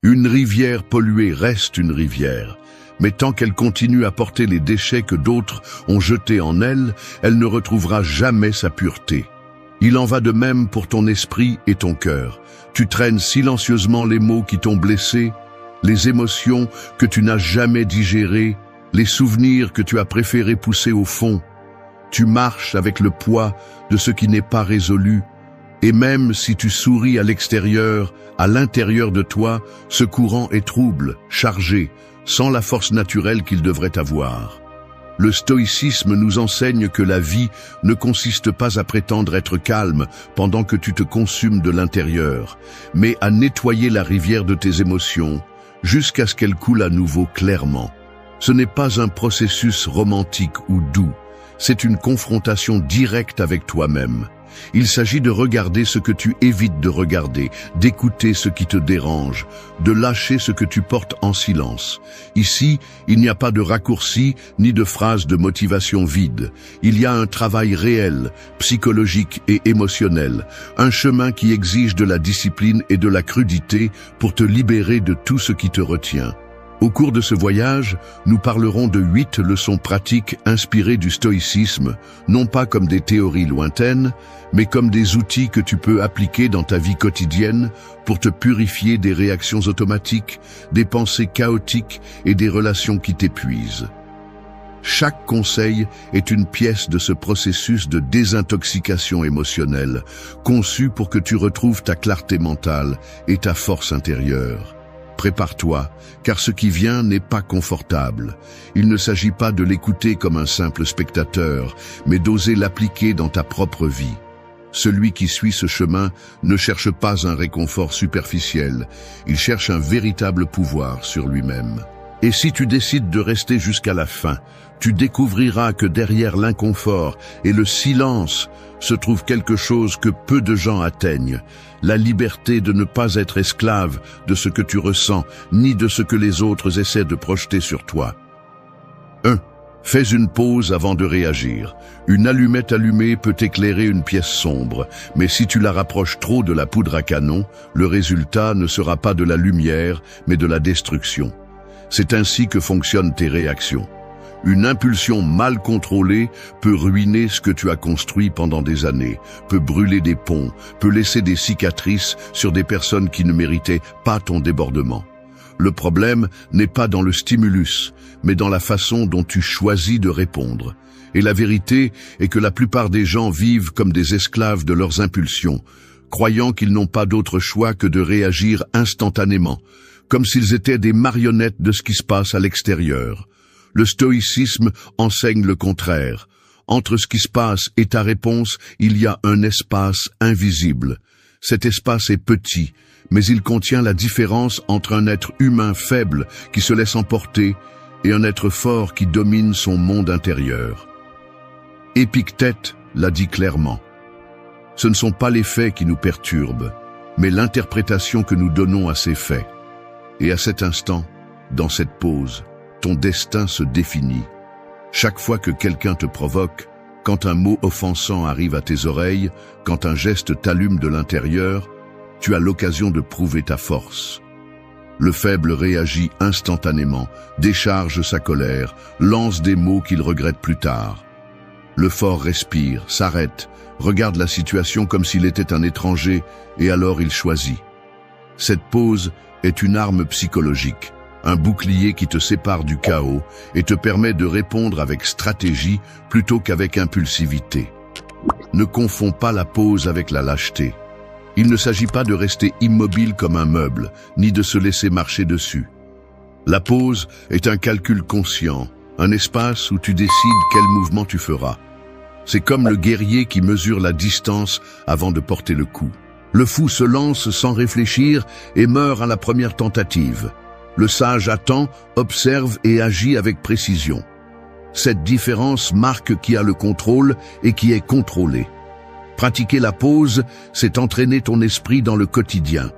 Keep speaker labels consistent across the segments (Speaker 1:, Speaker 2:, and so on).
Speaker 1: Une rivière polluée reste une rivière, mais tant qu'elle continue à porter les déchets que d'autres ont jetés en elle, elle ne retrouvera jamais sa pureté. Il en va de même pour ton esprit et ton cœur. Tu traînes silencieusement les maux qui t'ont blessé, les émotions que tu n'as jamais digérées, les souvenirs que tu as préféré pousser au fond. Tu marches avec le poids de ce qui n'est pas résolu, et même si tu souris à l'extérieur, à l'intérieur de toi, ce courant est trouble, chargé, sans la force naturelle qu'il devrait avoir. Le stoïcisme nous enseigne que la vie ne consiste pas à prétendre être calme pendant que tu te consumes de l'intérieur, mais à nettoyer la rivière de tes émotions jusqu'à ce qu'elle coule à nouveau clairement. Ce n'est pas un processus romantique ou doux, c'est une confrontation directe avec toi-même. Il s'agit de regarder ce que tu évites de regarder, d'écouter ce qui te dérange, de lâcher ce que tu portes en silence. Ici, il n'y a pas de raccourci ni de phrases de motivation vide. Il y a un travail réel, psychologique et émotionnel, un chemin qui exige de la discipline et de la crudité pour te libérer de tout ce qui te retient. Au cours de ce voyage, nous parlerons de 8 leçons pratiques inspirées du stoïcisme, non pas comme des théories lointaines, mais comme des outils que tu peux appliquer dans ta vie quotidienne pour te purifier des réactions automatiques, des pensées chaotiques et des relations qui t'épuisent. Chaque conseil est une pièce de ce processus de désintoxication émotionnelle, conçu pour que tu retrouves ta clarté mentale et ta force intérieure. Prépare-toi, car ce qui vient n'est pas confortable. Il ne s'agit pas de l'écouter comme un simple spectateur, mais d'oser l'appliquer dans ta propre vie. Celui qui suit ce chemin ne cherche pas un réconfort superficiel, il cherche un véritable pouvoir sur lui-même. Et si tu décides de rester jusqu'à la fin, tu découvriras que derrière l'inconfort et le silence se trouve quelque chose que peu de gens atteignent, la liberté de ne pas être esclave de ce que tu ressens, ni de ce que les autres essaient de projeter sur toi. 1. Fais une pause avant de réagir. Une allumette allumée peut éclairer une pièce sombre, mais si tu la rapproches trop de la poudre à canon, le résultat ne sera pas de la lumière, mais de la destruction. C'est ainsi que fonctionnent tes réactions. Une impulsion mal contrôlée peut ruiner ce que tu as construit pendant des années, peut brûler des ponts, peut laisser des cicatrices sur des personnes qui ne méritaient pas ton débordement. Le problème n'est pas dans le stimulus, mais dans la façon dont tu choisis de répondre. Et la vérité est que la plupart des gens vivent comme des esclaves de leurs impulsions, croyant qu'ils n'ont pas d'autre choix que de réagir instantanément, comme s'ils étaient des marionnettes de ce qui se passe à l'extérieur. Le stoïcisme enseigne le contraire. Entre ce qui se passe et ta réponse, il y a un espace invisible. Cet espace est petit, mais il contient la différence entre un être humain faible qui se laisse emporter et un être fort qui domine son monde intérieur. Épictète l'a dit clairement. Ce ne sont pas les faits qui nous perturbent, mais l'interprétation que nous donnons à ces faits. Et à cet instant, dans cette pause, ton destin se définit. Chaque fois que quelqu'un te provoque, quand un mot offensant arrive à tes oreilles, quand un geste t'allume de l'intérieur, tu as l'occasion de prouver ta force. Le faible réagit instantanément, décharge sa colère, lance des mots qu'il regrette plus tard. Le fort respire, s'arrête, regarde la situation comme s'il était un étranger, et alors il choisit. Cette pause est une arme psychologique, un bouclier qui te sépare du chaos et te permet de répondre avec stratégie plutôt qu'avec impulsivité. Ne confonds pas la pause avec la lâcheté. Il ne s'agit pas de rester immobile comme un meuble, ni de se laisser marcher dessus. La pause est un calcul conscient, un espace où tu décides quel mouvement tu feras. C'est comme le guerrier qui mesure la distance avant de porter le coup. Le fou se lance sans réfléchir et meurt à la première tentative. Le sage attend, observe et agit avec précision. Cette différence marque qui a le contrôle et qui est contrôlé. Pratiquer la pause, c'est entraîner ton esprit dans le quotidien.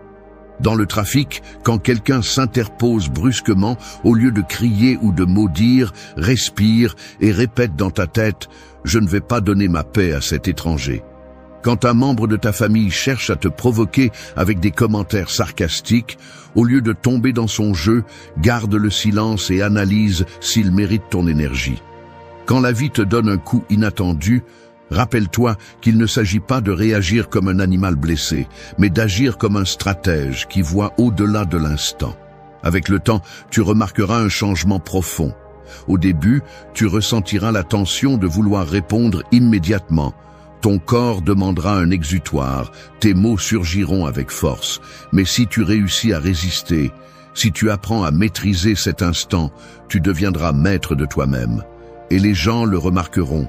Speaker 1: Dans le trafic, quand quelqu'un s'interpose brusquement, au lieu de crier ou de maudire, respire et répète dans ta tête « Je ne vais pas donner ma paix à cet étranger ». Quand un membre de ta famille cherche à te provoquer avec des commentaires sarcastiques, au lieu de tomber dans son jeu, garde le silence et analyse s'il mérite ton énergie. Quand la vie te donne un coup inattendu, rappelle-toi qu'il ne s'agit pas de réagir comme un animal blessé, mais d'agir comme un stratège qui voit au-delà de l'instant. Avec le temps, tu remarqueras un changement profond. Au début, tu ressentiras la tension de vouloir répondre immédiatement. Ton corps demandera un exutoire, tes mots surgiront avec force. Mais si tu réussis à résister, si tu apprends à maîtriser cet instant, tu deviendras maître de toi-même. Et les gens le remarqueront.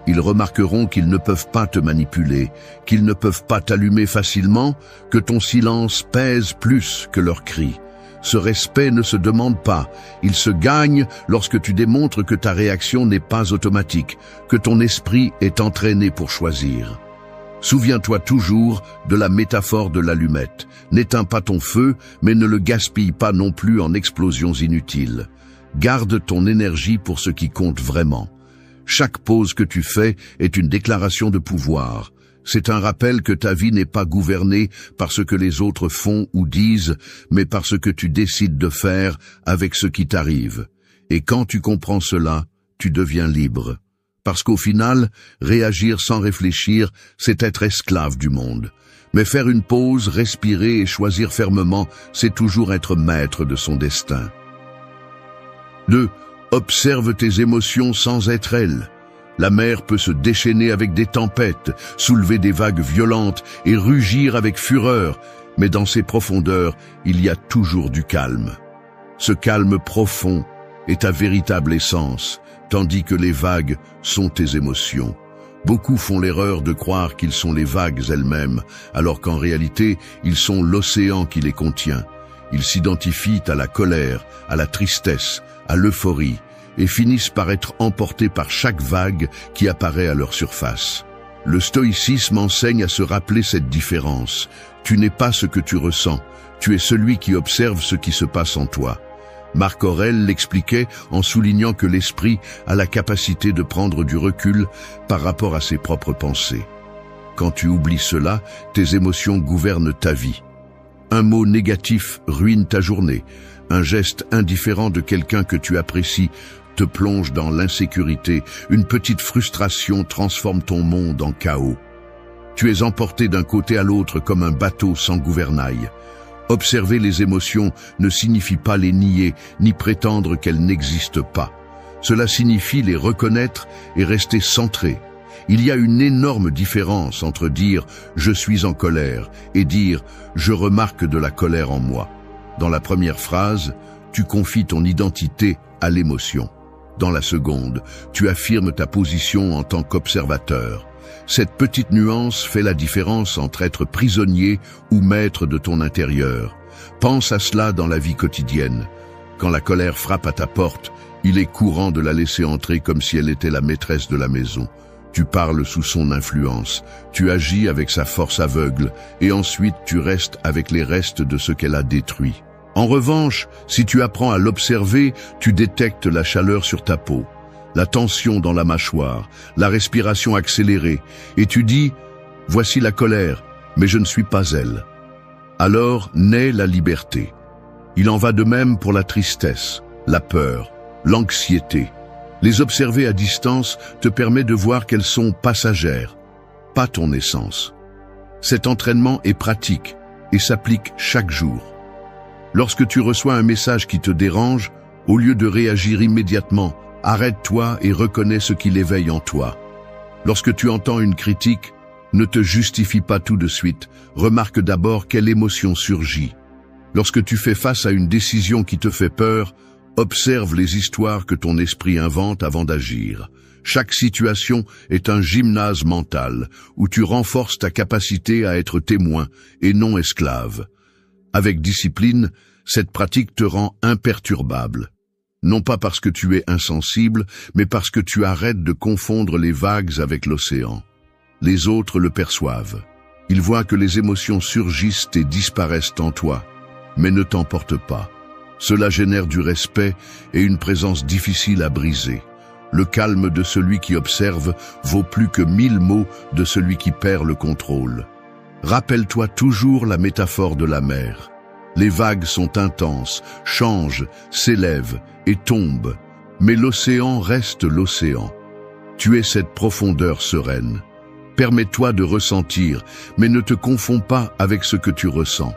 Speaker 1: Ils remarqueront qu'ils ne peuvent pas te manipuler, qu'ils ne peuvent pas t'allumer facilement, que ton silence pèse plus que leurs cris. Ce respect ne se demande pas, il se gagne lorsque tu démontres que ta réaction n'est pas automatique, que ton esprit est entraîné pour choisir. Souviens-toi toujours de la métaphore de l'allumette. N'éteins pas ton feu, mais ne le gaspille pas non plus en explosions inutiles. Garde ton énergie pour ce qui compte vraiment. Chaque pause que tu fais est une déclaration de pouvoir. C'est un rappel que ta vie n'est pas gouvernée par ce que les autres font ou disent, mais par ce que tu décides de faire avec ce qui t'arrive. Et quand tu comprends cela, tu deviens libre. Parce qu'au final, réagir sans réfléchir, c'est être esclave du monde. Mais faire une pause, respirer et choisir fermement, c'est toujours être maître de son destin. 2. Observe tes émotions sans être elles. La mer peut se déchaîner avec des tempêtes, soulever des vagues violentes et rugir avec fureur, mais dans ses profondeurs, il y a toujours du calme. Ce calme profond est ta véritable essence, tandis que les vagues sont tes émotions. Beaucoup font l'erreur de croire qu'ils sont les vagues elles-mêmes, alors qu'en réalité, ils sont l'océan qui les contient. Ils s'identifient à la colère, à la tristesse, à l'euphorie, et finissent par être emportés par chaque vague qui apparaît à leur surface. Le stoïcisme enseigne à se rappeler cette différence. Tu n'es pas ce que tu ressens, tu es celui qui observe ce qui se passe en toi. Marc Aurèle l'expliquait en soulignant que l'esprit a la capacité de prendre du recul par rapport à ses propres pensées. Quand tu oublies cela, tes émotions gouvernent ta vie. Un mot négatif ruine ta journée. Un geste indifférent de quelqu'un que tu apprécies te plonge dans l'insécurité. Une petite frustration transforme ton monde en chaos. Tu es emporté d'un côté à l'autre comme un bateau sans gouvernail. Observer les émotions ne signifie pas les nier, ni prétendre qu'elles n'existent pas. Cela signifie les reconnaître et rester centré. Il y a une énorme différence entre dire « je suis en colère » et dire « je remarque de la colère en moi ». Dans la première phrase, tu confies ton identité à l'émotion. Dans la seconde, tu affirmes ta position en tant qu'observateur. Cette petite nuance fait la différence entre être prisonnier ou maître de ton intérieur. Pense à cela dans la vie quotidienne. Quand la colère frappe à ta porte, il est courant de la laisser entrer comme si elle était la maîtresse de la maison. Tu parles sous son influence, tu agis avec sa force aveugle, et ensuite tu restes avec les restes de ce qu'elle a détruit. En revanche, si tu apprends à l'observer, tu détectes la chaleur sur ta peau, la tension dans la mâchoire, la respiration accélérée, et tu dis « voici la colère, mais je ne suis pas elle ». Alors naît la liberté. Il en va de même pour la tristesse, la peur, l'anxiété. Les observer à distance te permet de voir qu'elles sont passagères, pas ton essence. Cet entraînement est pratique et s'applique chaque jour. Lorsque tu reçois un message qui te dérange, au lieu de réagir immédiatement, arrête-toi et reconnais ce qui l'éveille en toi. Lorsque tu entends une critique, ne te justifie pas tout de suite, remarque d'abord quelle émotion surgit. Lorsque tu fais face à une décision qui te fait peur, observe les histoires que ton esprit invente avant d'agir. Chaque situation est un gymnase mental où tu renforces ta capacité à être témoin et non esclave. Avec discipline, cette pratique te rend imperturbable. Non pas parce que tu es insensible, mais parce que tu arrêtes de confondre les vagues avec l'océan. Les autres le perçoivent. Ils voient que les émotions surgissent et disparaissent en toi, mais ne t'emportent pas. Cela génère du respect et une présence difficile à briser. Le calme de celui qui observe vaut plus que 1000 mots de celui qui perd le contrôle. Rappelle-toi toujours la métaphore de la mer. Les vagues sont intenses, changent, s'élèvent et tombent, mais l'océan reste l'océan. Tu es cette profondeur sereine. Permets-toi de ressentir, mais ne te confonds pas avec ce que tu ressens.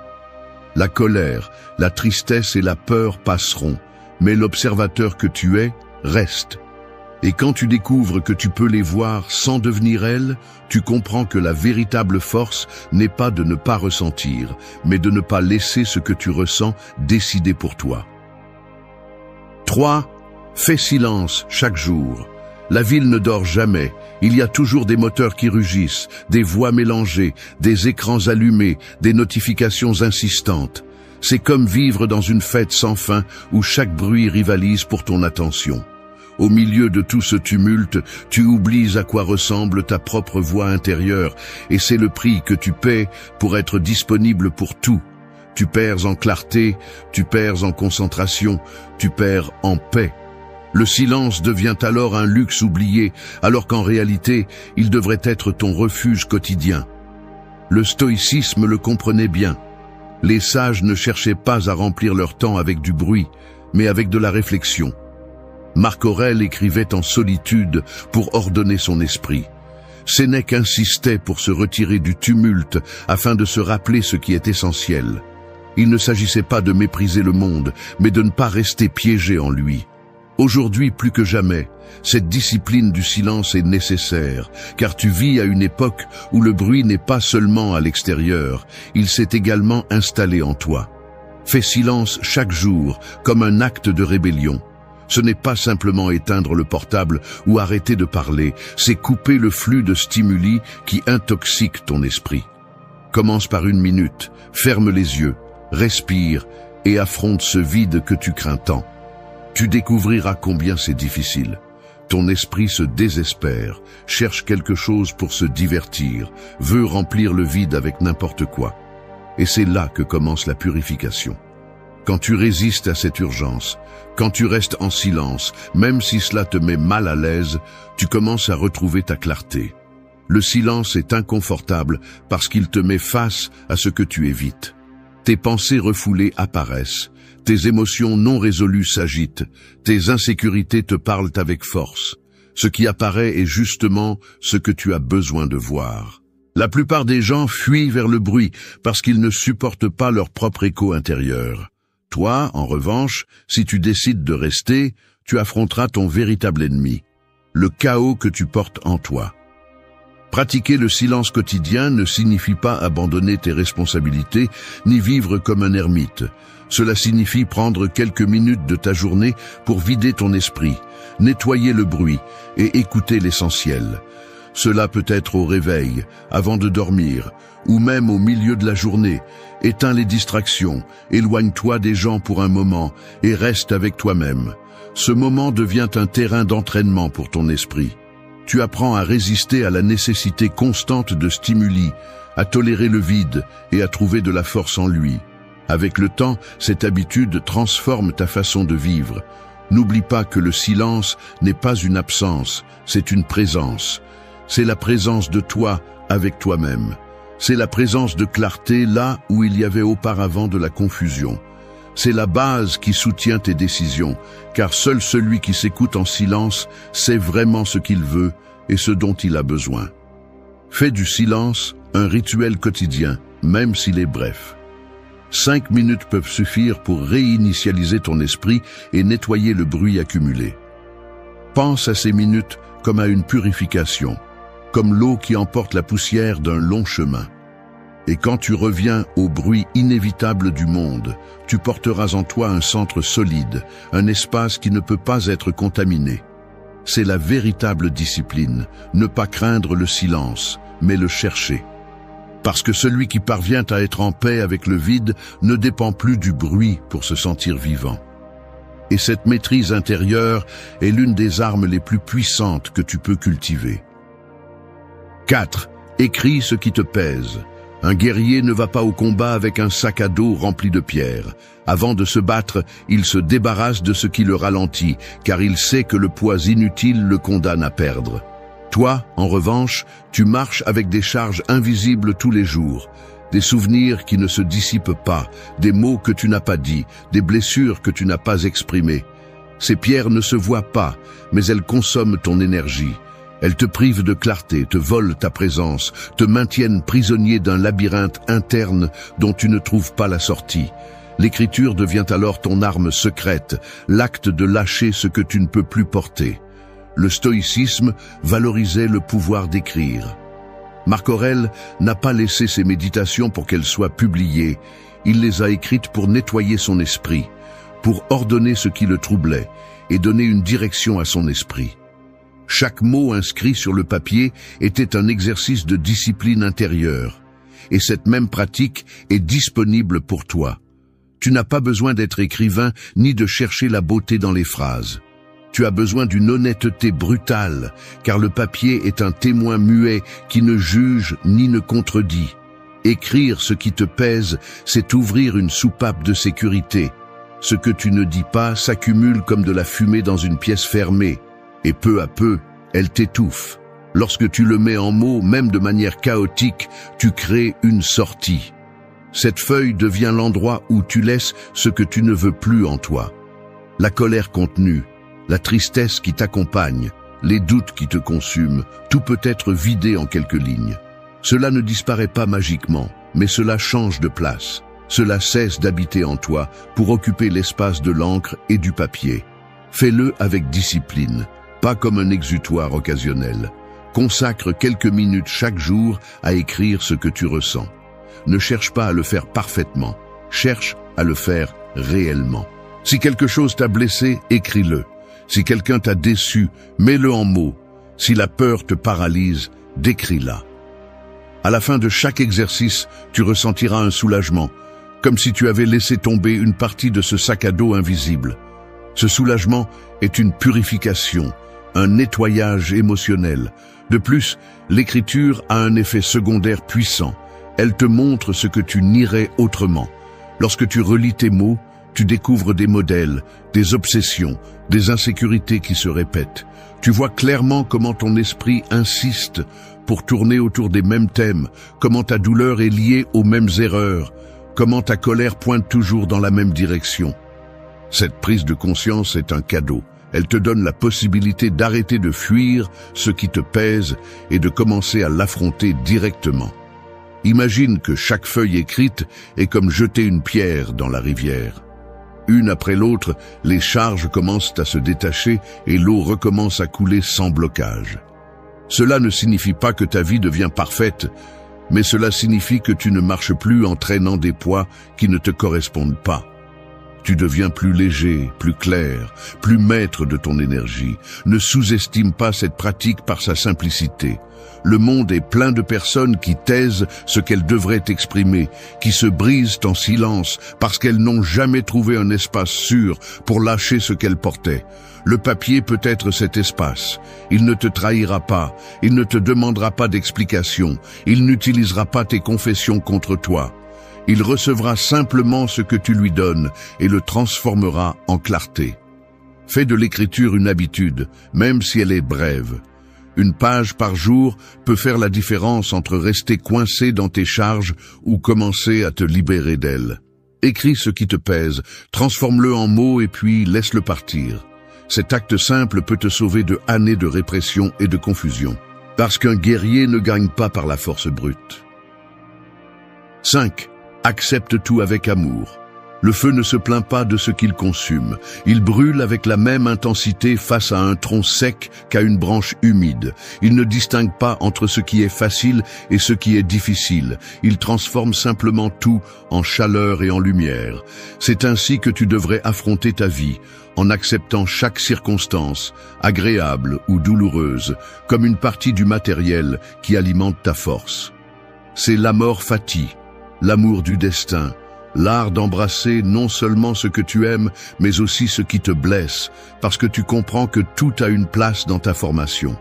Speaker 1: La colère, la tristesse et la peur passeront, mais l'observateur que tu es reste. Et quand tu découvres que tu peux les voir sans devenir elles, tu comprends que la véritable force n'est pas de ne pas ressentir, mais de ne pas laisser ce que tu ressens décider pour toi. 3. Fais silence chaque jour. La ville ne dort jamais. Il y a toujours des moteurs qui rugissent, des voix mélangées, des écrans allumés, des notifications insistantes. C'est comme vivre dans une fête sans fin où chaque bruit rivalise pour ton attention. Au milieu de tout ce tumulte, tu oublies à quoi ressemble ta propre voix intérieure, et c'est le prix que tu paies pour être disponible pour tout. Tu perds en clarté, tu perds en concentration, tu perds en paix. Le silence devient alors un luxe oublié, alors qu'en réalité, il devrait être ton refuge quotidien. Le stoïcisme le comprenait bien. Les sages ne cherchaient pas à remplir leur temps avec du bruit, mais avec de la réflexion. Marc Aurèle écrivait en solitude pour ordonner son esprit. Sénèque insistait pour se retirer du tumulte afin de se rappeler ce qui est essentiel. Il ne s'agissait pas de mépriser le monde, mais de ne pas rester piégé en lui. Aujourd'hui, plus que jamais, cette discipline du silence est nécessaire, car tu vis à une époque où le bruit n'est pas seulement à l'extérieur, il s'est également installé en toi. Fais silence chaque jour, comme un acte de rébellion. Ce n'est pas simplement éteindre le portable ou arrêter de parler, c'est couper le flux de stimuli qui intoxiquent ton esprit. Commence par 1 minute, ferme les yeux, respire et affronte ce vide que tu crains tant. Tu découvriras combien c'est difficile. Ton esprit se désespère, cherche quelque chose pour se divertir, veut remplir le vide avec n'importe quoi. Et c'est là que commence la purification. Quand tu résistes à cette urgence, quand tu restes en silence, même si cela te met mal à l'aise, tu commences à retrouver ta clarté. Le silence est inconfortable parce qu'il te met face à ce que tu évites. Tes pensées refoulées apparaissent. Tes émotions non résolues s'agitent, tes insécurités te parlent avec force. Ce qui apparaît est justement ce que tu as besoin de voir. La plupart des gens fuient vers le bruit parce qu'ils ne supportent pas leur propre écho intérieur. Toi, en revanche, si tu décides de rester, tu affronteras ton véritable ennemi, le chaos que tu portes en toi. Pratiquer le silence quotidien ne signifie pas abandonner tes responsabilités ni vivre comme un ermite. Cela signifie prendre quelques minutes de ta journée pour vider ton esprit, nettoyer le bruit et écouter l'essentiel. Cela peut être au réveil, avant de dormir, ou même au milieu de la journée. Éteins les distractions, éloigne-toi des gens pour un moment et reste avec toi-même. Ce moment devient un terrain d'entraînement pour ton esprit. Tu apprends à résister à la nécessité constante de stimuli, à tolérer le vide et à trouver de la force en lui. Avec le temps, cette habitude transforme ta façon de vivre. N'oublie pas que le silence n'est pas une absence, c'est une présence. C'est la présence de toi avec toi-même. C'est la présence de clarté là où il y avait auparavant de la confusion. C'est la base qui soutient tes décisions, car seul celui qui s'écoute en silence sait vraiment ce qu'il veut et ce dont il a besoin. Fais du silence un rituel quotidien, même s'il est bref. 5 minutes peuvent suffire pour réinitialiser ton esprit et nettoyer le bruit accumulé. Pense à ces minutes comme à une purification, comme l'eau qui emporte la poussière d'un long chemin. Et quand tu reviens au bruit inévitable du monde, tu porteras en toi un centre solide, un espace qui ne peut pas être contaminé. C'est la véritable discipline, ne pas craindre le silence, mais le chercher. Parce que celui qui parvient à être en paix avec le vide ne dépend plus du bruit pour se sentir vivant. Et cette maîtrise intérieure est l'une des armes les plus puissantes que tu peux cultiver. 4. Écris ce qui te pèse. Un guerrier ne va pas au combat avec un sac à dos rempli de pierres. Avant de se battre, il se débarrasse de ce qui le ralentit, car il sait que le poids inutile le condamne à perdre. Toi, en revanche, tu marches avec des charges invisibles tous les jours, des souvenirs qui ne se dissipent pas, des mots que tu n'as pas dits, des blessures que tu n'as pas exprimées. Ces pierres ne se voient pas, mais elles consomment ton énergie. Elles te privent de clarté, te volent ta présence, te maintiennent prisonnier d'un labyrinthe interne dont tu ne trouves pas la sortie. L'écriture devient alors ton arme secrète, l'acte de lâcher ce que tu ne peux plus porter. Le stoïcisme valorisait le pouvoir d'écrire. Marc Aurèle n'a pas laissé ses méditations pour qu'elles soient publiées. Il les a écrites pour nettoyer son esprit, pour ordonner ce qui le troublait et donner une direction à son esprit. Chaque mot inscrit sur le papier était un exercice de discipline intérieure. Et cette même pratique est disponible pour toi. Tu n'as pas besoin d'être écrivain ni de chercher la beauté dans les phrases. Tu as besoin d'une honnêteté brutale, car le papier est un témoin muet qui ne juge ni ne contredit. Écrire ce qui te pèse, c'est ouvrir une soupape de sécurité. Ce que tu ne dis pas s'accumule comme de la fumée dans une pièce fermée. Et peu à peu, elle t'étouffe. Lorsque tu le mets en mots, même de manière chaotique, tu crées une sortie. Cette feuille devient l'endroit où tu laisses ce que tu ne veux plus en toi. La colère contenue, la tristesse qui t'accompagne, les doutes qui te consument, tout peut être vidé en quelques lignes. Cela ne disparaît pas magiquement, mais cela change de place. Cela cesse d'habiter en toi pour occuper l'espace de l'encre et du papier. Fais-le avec discipline. Pas comme un exutoire occasionnel. Consacre quelques minutes chaque jour à écrire ce que tu ressens. Ne cherche pas à le faire parfaitement. Cherche à le faire réellement. Si quelque chose t'a blessé, écris-le. Si quelqu'un t'a déçu, mets-le en mots. Si la peur te paralyse, décris-la. À la fin de chaque exercice, tu ressentiras un soulagement, comme si tu avais laissé tomber une partie de ce sac à dos invisible. Ce soulagement est une purification, un nettoyage émotionnel. De plus, l'écriture a un effet secondaire puissant. Elle te montre ce que tu nierais autrement. Lorsque tu relis tes mots, tu découvres des modèles, des obsessions, des insécurités qui se répètent. Tu vois clairement comment ton esprit insiste pour tourner autour des mêmes thèmes, comment ta douleur est liée aux mêmes erreurs, comment ta colère pointe toujours dans la même direction. Cette prise de conscience est un cadeau. Elle te donne la possibilité d'arrêter de fuir ce qui te pèse et de commencer à l'affronter directement. Imagine que chaque feuille écrite est comme jeter une pierre dans la rivière. Une après l'autre, les charges commencent à se détacher et l'eau recommence à couler sans blocage. Cela ne signifie pas que ta vie devient parfaite, mais cela signifie que tu ne marches plus en traînant des poids qui ne te correspondent pas. Tu deviens plus léger, plus clair, plus maître de ton énergie. Ne sous-estime pas cette pratique par sa simplicité. Le monde est plein de personnes qui taisent ce qu'elles devraient exprimer, qui se brisent en silence parce qu'elles n'ont jamais trouvé un espace sûr pour lâcher ce qu'elles portaient. Le papier peut être cet espace. Il ne te trahira pas, il ne te demandera pas d'explication, il n'utilisera pas tes confessions contre toi. Il recevra simplement ce que tu lui donnes et le transformera en clarté. Fais de l'écriture une habitude, même si elle est brève. Une page par jour peut faire la différence entre rester coincé dans tes charges ou commencer à te libérer d'elles. Écris ce qui te pèse, transforme-le en mots et puis laisse-le partir. Cet acte simple peut te sauver de années de répression et de confusion. Parce qu'un guerrier ne gagne pas par la force brute. 5. Accepte tout avec amour. Le feu ne se plaint pas de ce qu'il consume. Il brûle avec la même intensité face à un tronc sec qu'à une branche humide. Il ne distingue pas entre ce qui est facile et ce qui est difficile. Il transforme simplement tout en chaleur et en lumière. C'est ainsi que tu devrais affronter ta vie, en acceptant chaque circonstance, agréable ou douloureuse, comme une partie du matériel qui alimente ta force. C'est l'amor fati, l'amour du destin, l'art d'embrasser non seulement ce que tu aimes, mais aussi ce qui te blesse, parce que tu comprends que tout a une place dans ta formation.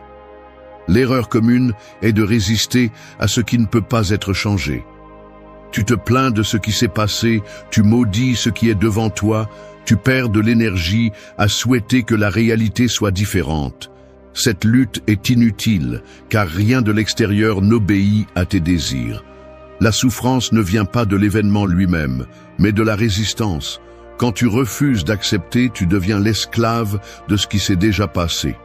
Speaker 1: L'erreur commune est de résister à ce qui ne peut pas être changé. Tu te plains de ce qui s'est passé, tu maudis ce qui est devant toi, tu perds de l'énergie à souhaiter que la réalité soit différente. Cette lutte est inutile, car rien de l'extérieur n'obéit à tes désirs. La souffrance ne vient pas de l'événement lui-même, mais de la résistance. Quand tu refuses d'accepter, tu deviens l'esclave de ce qui s'est déjà passé.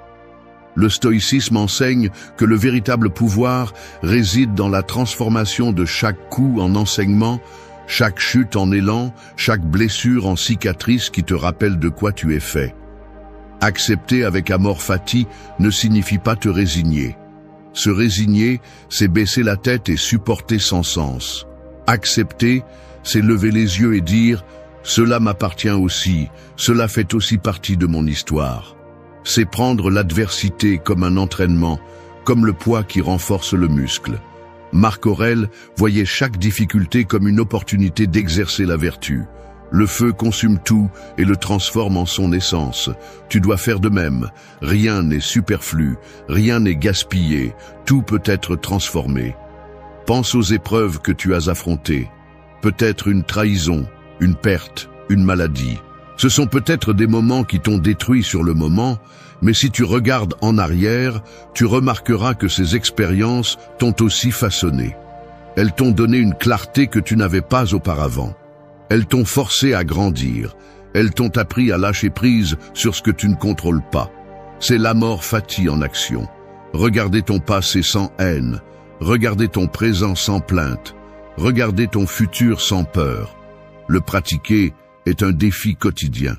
Speaker 1: Le stoïcisme enseigne que le véritable pouvoir réside dans la transformation de chaque coup en enseignement, chaque chute en élan, chaque blessure en cicatrice qui te rappelle de quoi tu es fait. Accepter avec amor fati ne signifie pas te résigner. Se résigner, c'est baisser la tête et supporter sans sens. Accepter, c'est lever les yeux et dire « Cela m'appartient aussi, cela fait aussi partie de mon histoire ». C'est prendre l'adversité comme un entraînement, comme le poids qui renforce le muscle. Marc Aurèle voyait chaque difficulté comme une opportunité d'exercer la vertu. Le feu consume tout et le transforme en son essence. Tu dois faire de même. Rien n'est superflu, rien n'est gaspillé, tout peut être transformé. Pense aux épreuves que tu as affrontées. Peut-être une trahison, une perte, une maladie. Ce sont peut-être des moments qui t'ont détruit sur le moment, mais si tu regardes en arrière, tu remarqueras que ces expériences t'ont aussi façonné. Elles t'ont donné une clarté que tu n'avais pas auparavant. Elles t'ont forcé à grandir. Elles t'ont appris à lâcher prise sur ce que tu ne contrôles pas. C'est l'amor fati en action. Regardez ton passé sans haine. Regardez ton présent sans plainte. Regardez ton futur sans peur. Le pratiquer est un défi quotidien.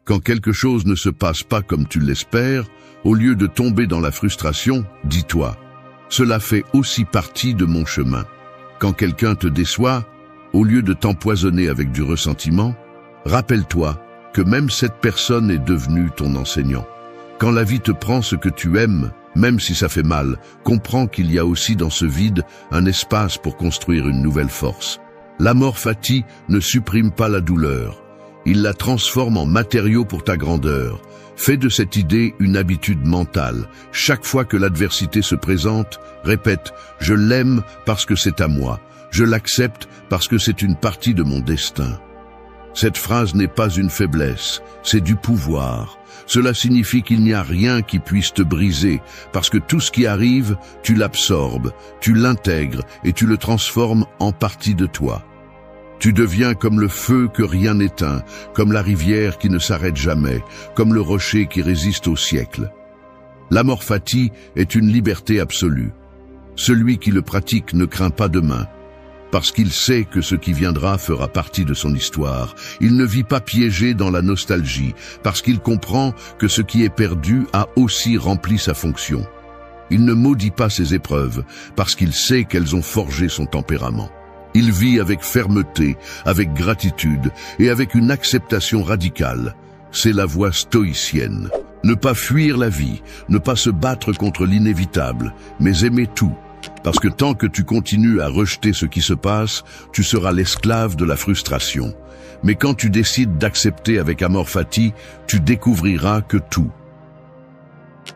Speaker 1: Quand quelque chose ne se passe pas comme tu l'espères, au lieu de tomber dans la frustration, dis-toi « Cela fait aussi partie de mon chemin ». Quand quelqu'un te déçoit, au lieu de t'empoisonner avec du ressentiment, rappelle-toi que même cette personne est devenue ton enseignant. Quand la vie te prend ce que tu aimes, même si ça fait mal, comprends qu'il y a aussi dans ce vide un espace pour construire une nouvelle force. L'amor fati ne supprime pas la douleur. Il la transforme en matériau pour ta grandeur. Fais de cette idée une habitude mentale. Chaque fois que l'adversité se présente, répète « Je l'aime parce que c'est à moi. Je l'accepte parce que c'est une partie de mon destin. » Cette phrase n'est pas une faiblesse, c'est du pouvoir. Cela signifie qu'il n'y a rien qui puisse te briser, parce que tout ce qui arrive, tu l'absorbes, tu l'intègres et tu le transformes en partie de toi. Tu deviens comme le feu que rien n'éteint, comme la rivière qui ne s'arrête jamais, comme le rocher qui résiste au siècle. L'amor fati est une liberté absolue. Celui qui le pratique ne craint pas demain, parce qu'il sait que ce qui viendra fera partie de son histoire. Il ne vit pas piégé dans la nostalgie, parce qu'il comprend que ce qui est perdu a aussi rempli sa fonction. Il ne maudit pas ses épreuves, parce qu'il sait qu'elles ont forgé son tempérament. Il vit avec fermeté, avec gratitude et avec une acceptation radicale. C'est la voie stoïcienne. Ne pas fuir la vie, ne pas se battre contre l'inévitable, mais aimer tout. Parce que tant que tu continues à rejeter ce qui se passe, tu seras l'esclave de la frustration. Mais quand tu décides d'accepter avec amor fati, tu découvriras que tout.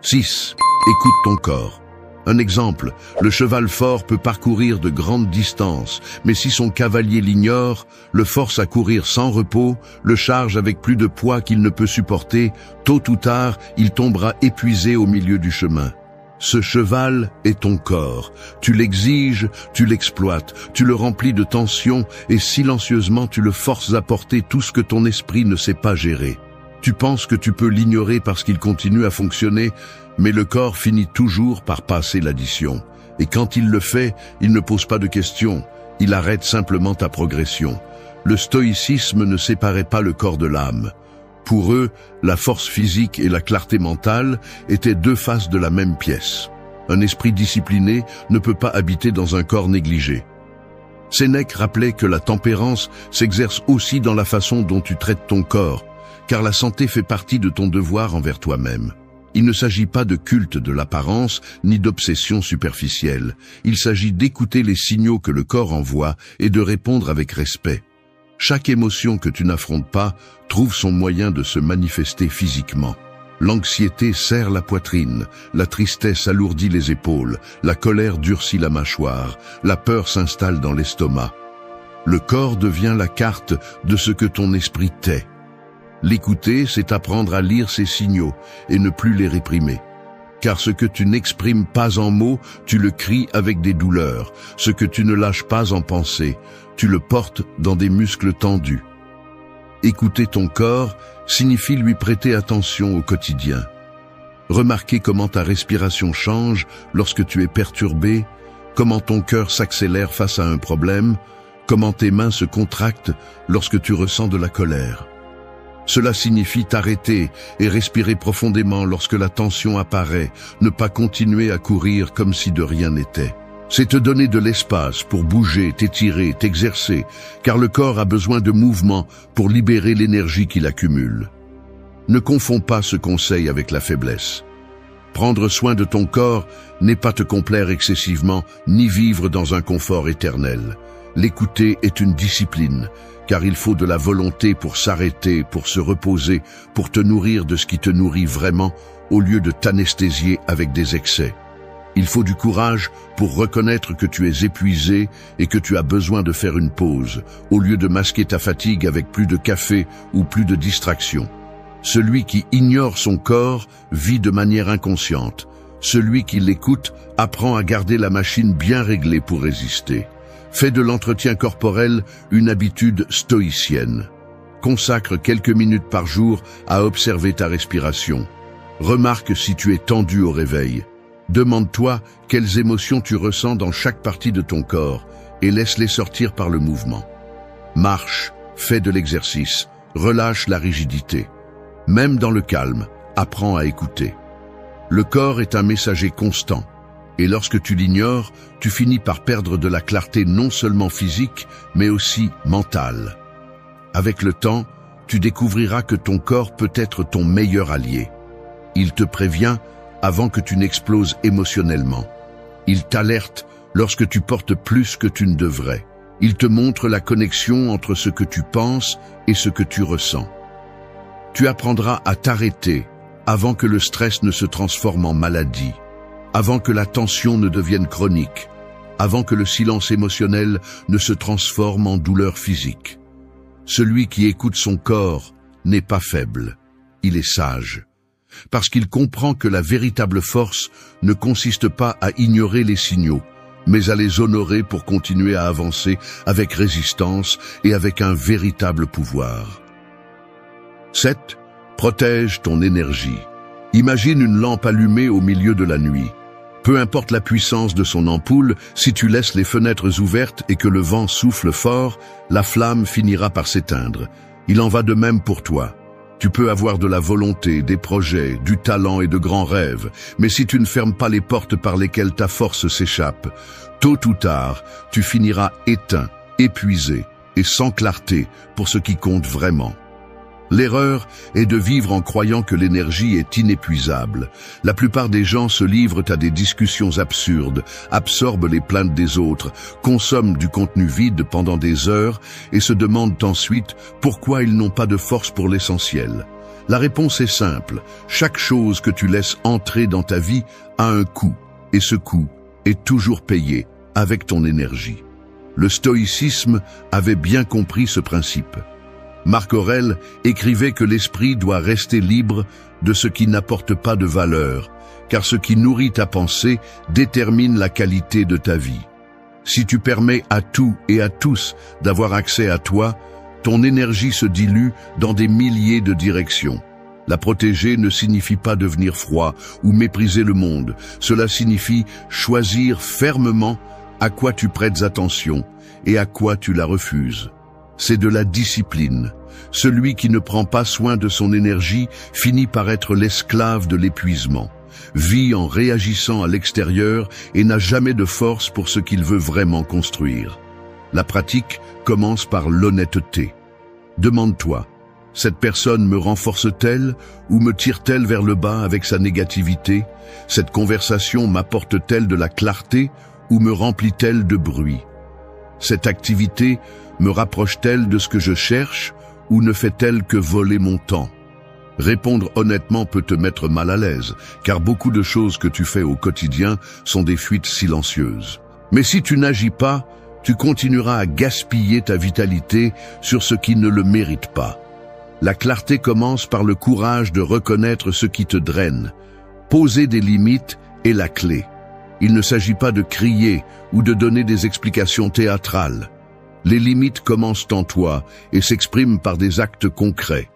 Speaker 1: 6. Écoute ton corps. Un exemple, le cheval fort peut parcourir de grandes distances, mais si son cavalier l'ignore, le force à courir sans repos, le charge avec plus de poids qu'il ne peut supporter, tôt ou tard, il tombera épuisé au milieu du chemin. Ce cheval est ton corps. Tu l'exiges, tu l'exploites, tu le remplis de tension et silencieusement tu le forces à porter tout ce que ton esprit ne sait pas gérer. Tu penses que tu peux l'ignorer parce qu'il continue à fonctionner, mais le corps finit toujours par passer l'addition. Et quand il le fait, il ne pose pas de questions, il arrête simplement ta progression. Le stoïcisme ne séparait pas le corps de l'âme. Pour eux, la force physique et la clarté mentale étaient deux faces de la même pièce. Un esprit discipliné ne peut pas habiter dans un corps négligé. Sénèque rappelait que la tempérance s'exerce aussi dans la façon dont tu traites ton corps, car la santé fait partie de ton devoir envers toi-même. Il ne s'agit pas de culte de l'apparence ni d'obsession superficielle. Il s'agit d'écouter les signaux que le corps envoie et de répondre avec respect. Chaque émotion que tu n'affrontes pas trouve son moyen de se manifester physiquement. L'anxiété serre la poitrine, la tristesse alourdit les épaules, la colère durcit la mâchoire, la peur s'installe dans l'estomac. Le corps devient la carte de ce que ton esprit tait. L'écouter, c'est apprendre à lire ces signaux et ne plus les réprimer. Car ce que tu n'exprimes pas en mots, tu le cries avec des douleurs. Ce que tu ne lâches pas en pensée, tu le portes dans des muscles tendus. Écouter ton corps signifie lui prêter attention au quotidien. Remarquer comment ta respiration change lorsque tu es perturbé, comment ton cœur s'accélère face à un problème, comment tes mains se contractent lorsque tu ressens de la colère. Cela signifie t'arrêter et respirer profondément lorsque la tension apparaît, ne pas continuer à courir comme si de rien n'était. C'est te donner de l'espace pour bouger, t'étirer, t'exercer, car le corps a besoin de mouvement pour libérer l'énergie qu'il accumule. Ne confonds pas ce conseil avec la faiblesse. Prendre soin de ton corps n'est pas te complaire excessivement, ni vivre dans un confort éternel. L'écouter est une discipline, car il faut de la volonté pour s'arrêter, pour se reposer, pour te nourrir de ce qui te nourrit vraiment, au lieu de t'anesthésier avec des excès. Il faut du courage pour reconnaître que tu es épuisé et que tu as besoin de faire une pause, au lieu de masquer ta fatigue avec plus de café ou plus de distraction. Celui qui ignore son corps vit de manière inconsciente. Celui qui l'écoute apprend à garder la machine bien réglée pour résister. Fais de l'entretien corporel une habitude stoïcienne. Consacre quelques minutes par jour à observer ta respiration. Remarque si tu es tendu au réveil. Demande-toi quelles émotions tu ressens dans chaque partie de ton corps et laisse-les sortir par le mouvement. Marche, fais de l'exercice, relâche la rigidité. Même dans le calme, apprends à écouter. Le corps est un messager constant. Et lorsque tu l'ignores, tu finis par perdre de la clarté non seulement physique, mais aussi mentale. Avec le temps, tu découvriras que ton corps peut être ton meilleur allié. Il te prévient avant que tu n'exploses émotionnellement. Il t'alerte lorsque tu portes plus que tu ne devrais. Il te montre la connexion entre ce que tu penses et ce que tu ressens. Tu apprendras à t'arrêter avant que le stress ne se transforme en maladie. Avant que la tension ne devienne chronique, avant que le silence émotionnel ne se transforme en douleur physique. Celui qui écoute son corps n'est pas faible, il est sage, parce qu'il comprend que la véritable force ne consiste pas à ignorer les signaux, mais à les honorer pour continuer à avancer avec résistance et avec un véritable pouvoir. 7. Protège ton énergie. Imagine une lampe allumée au milieu de la nuit. Peu importe la puissance de son ampoule, si tu laisses les fenêtres ouvertes et que le vent souffle fort, la flamme finira par s'éteindre. Il en va de même pour toi. Tu peux avoir de la volonté, des projets, du talent et de grands rêves, mais si tu ne fermes pas les portes par lesquelles ta force s'échappe, tôt ou tard, tu finiras éteint, épuisé et sans clarté pour ce qui compte vraiment. L'erreur est de vivre en croyant que l'énergie est inépuisable. La plupart des gens se livrent à des discussions absurdes, absorbent les plaintes des autres, consomment du contenu vide pendant des heures et se demandent ensuite pourquoi ils n'ont pas de force pour l'essentiel. La réponse est simple. Chaque chose que tu laisses entrer dans ta vie a un coût, et ce coût est toujours payé avec ton énergie. Le stoïcisme avait bien compris ce principe. Marc Aurèle écrivait que l'esprit doit rester libre de ce qui n'apporte pas de valeur, car ce qui nourrit ta pensée détermine la qualité de ta vie. Si tu permets à tout et à tous d'avoir accès à toi, ton énergie se dilue dans des milliers de directions. La protéger ne signifie pas devenir froid ou mépriser le monde. Cela signifie choisir fermement à quoi tu prêtes attention et à quoi tu la refuses. C'est de la discipline. Celui qui ne prend pas soin de son énergie finit par être l'esclave de l'épuisement, vit en réagissant à l'extérieur et n'a jamais de force pour ce qu'il veut vraiment construire. La pratique commence par l'honnêteté. Demande-toi, cette personne me renforce-t-elle ou me tire-t-elle vers le bas avec sa négativité? Cette conversation m'apporte-t-elle de la clarté ou me remplit-elle de bruit? Cette activité me rapproche-t-elle de ce que je cherche ou ne fait-elle que voler mon temps? Répondre honnêtement peut te mettre mal à l'aise, car beaucoup de choses que tu fais au quotidien sont des fuites silencieuses. Mais si tu n'agis pas, Tu continueras à gaspiller ta vitalité sur ce qui ne le mérite pas. La clarté commence par le courage de reconnaître ce qui te draine. Poser des limites est la clé. Il ne s'agit pas de crier ou de donner des explications théâtrales. Les limites commencent en toi et s'expriment par des actes concrets.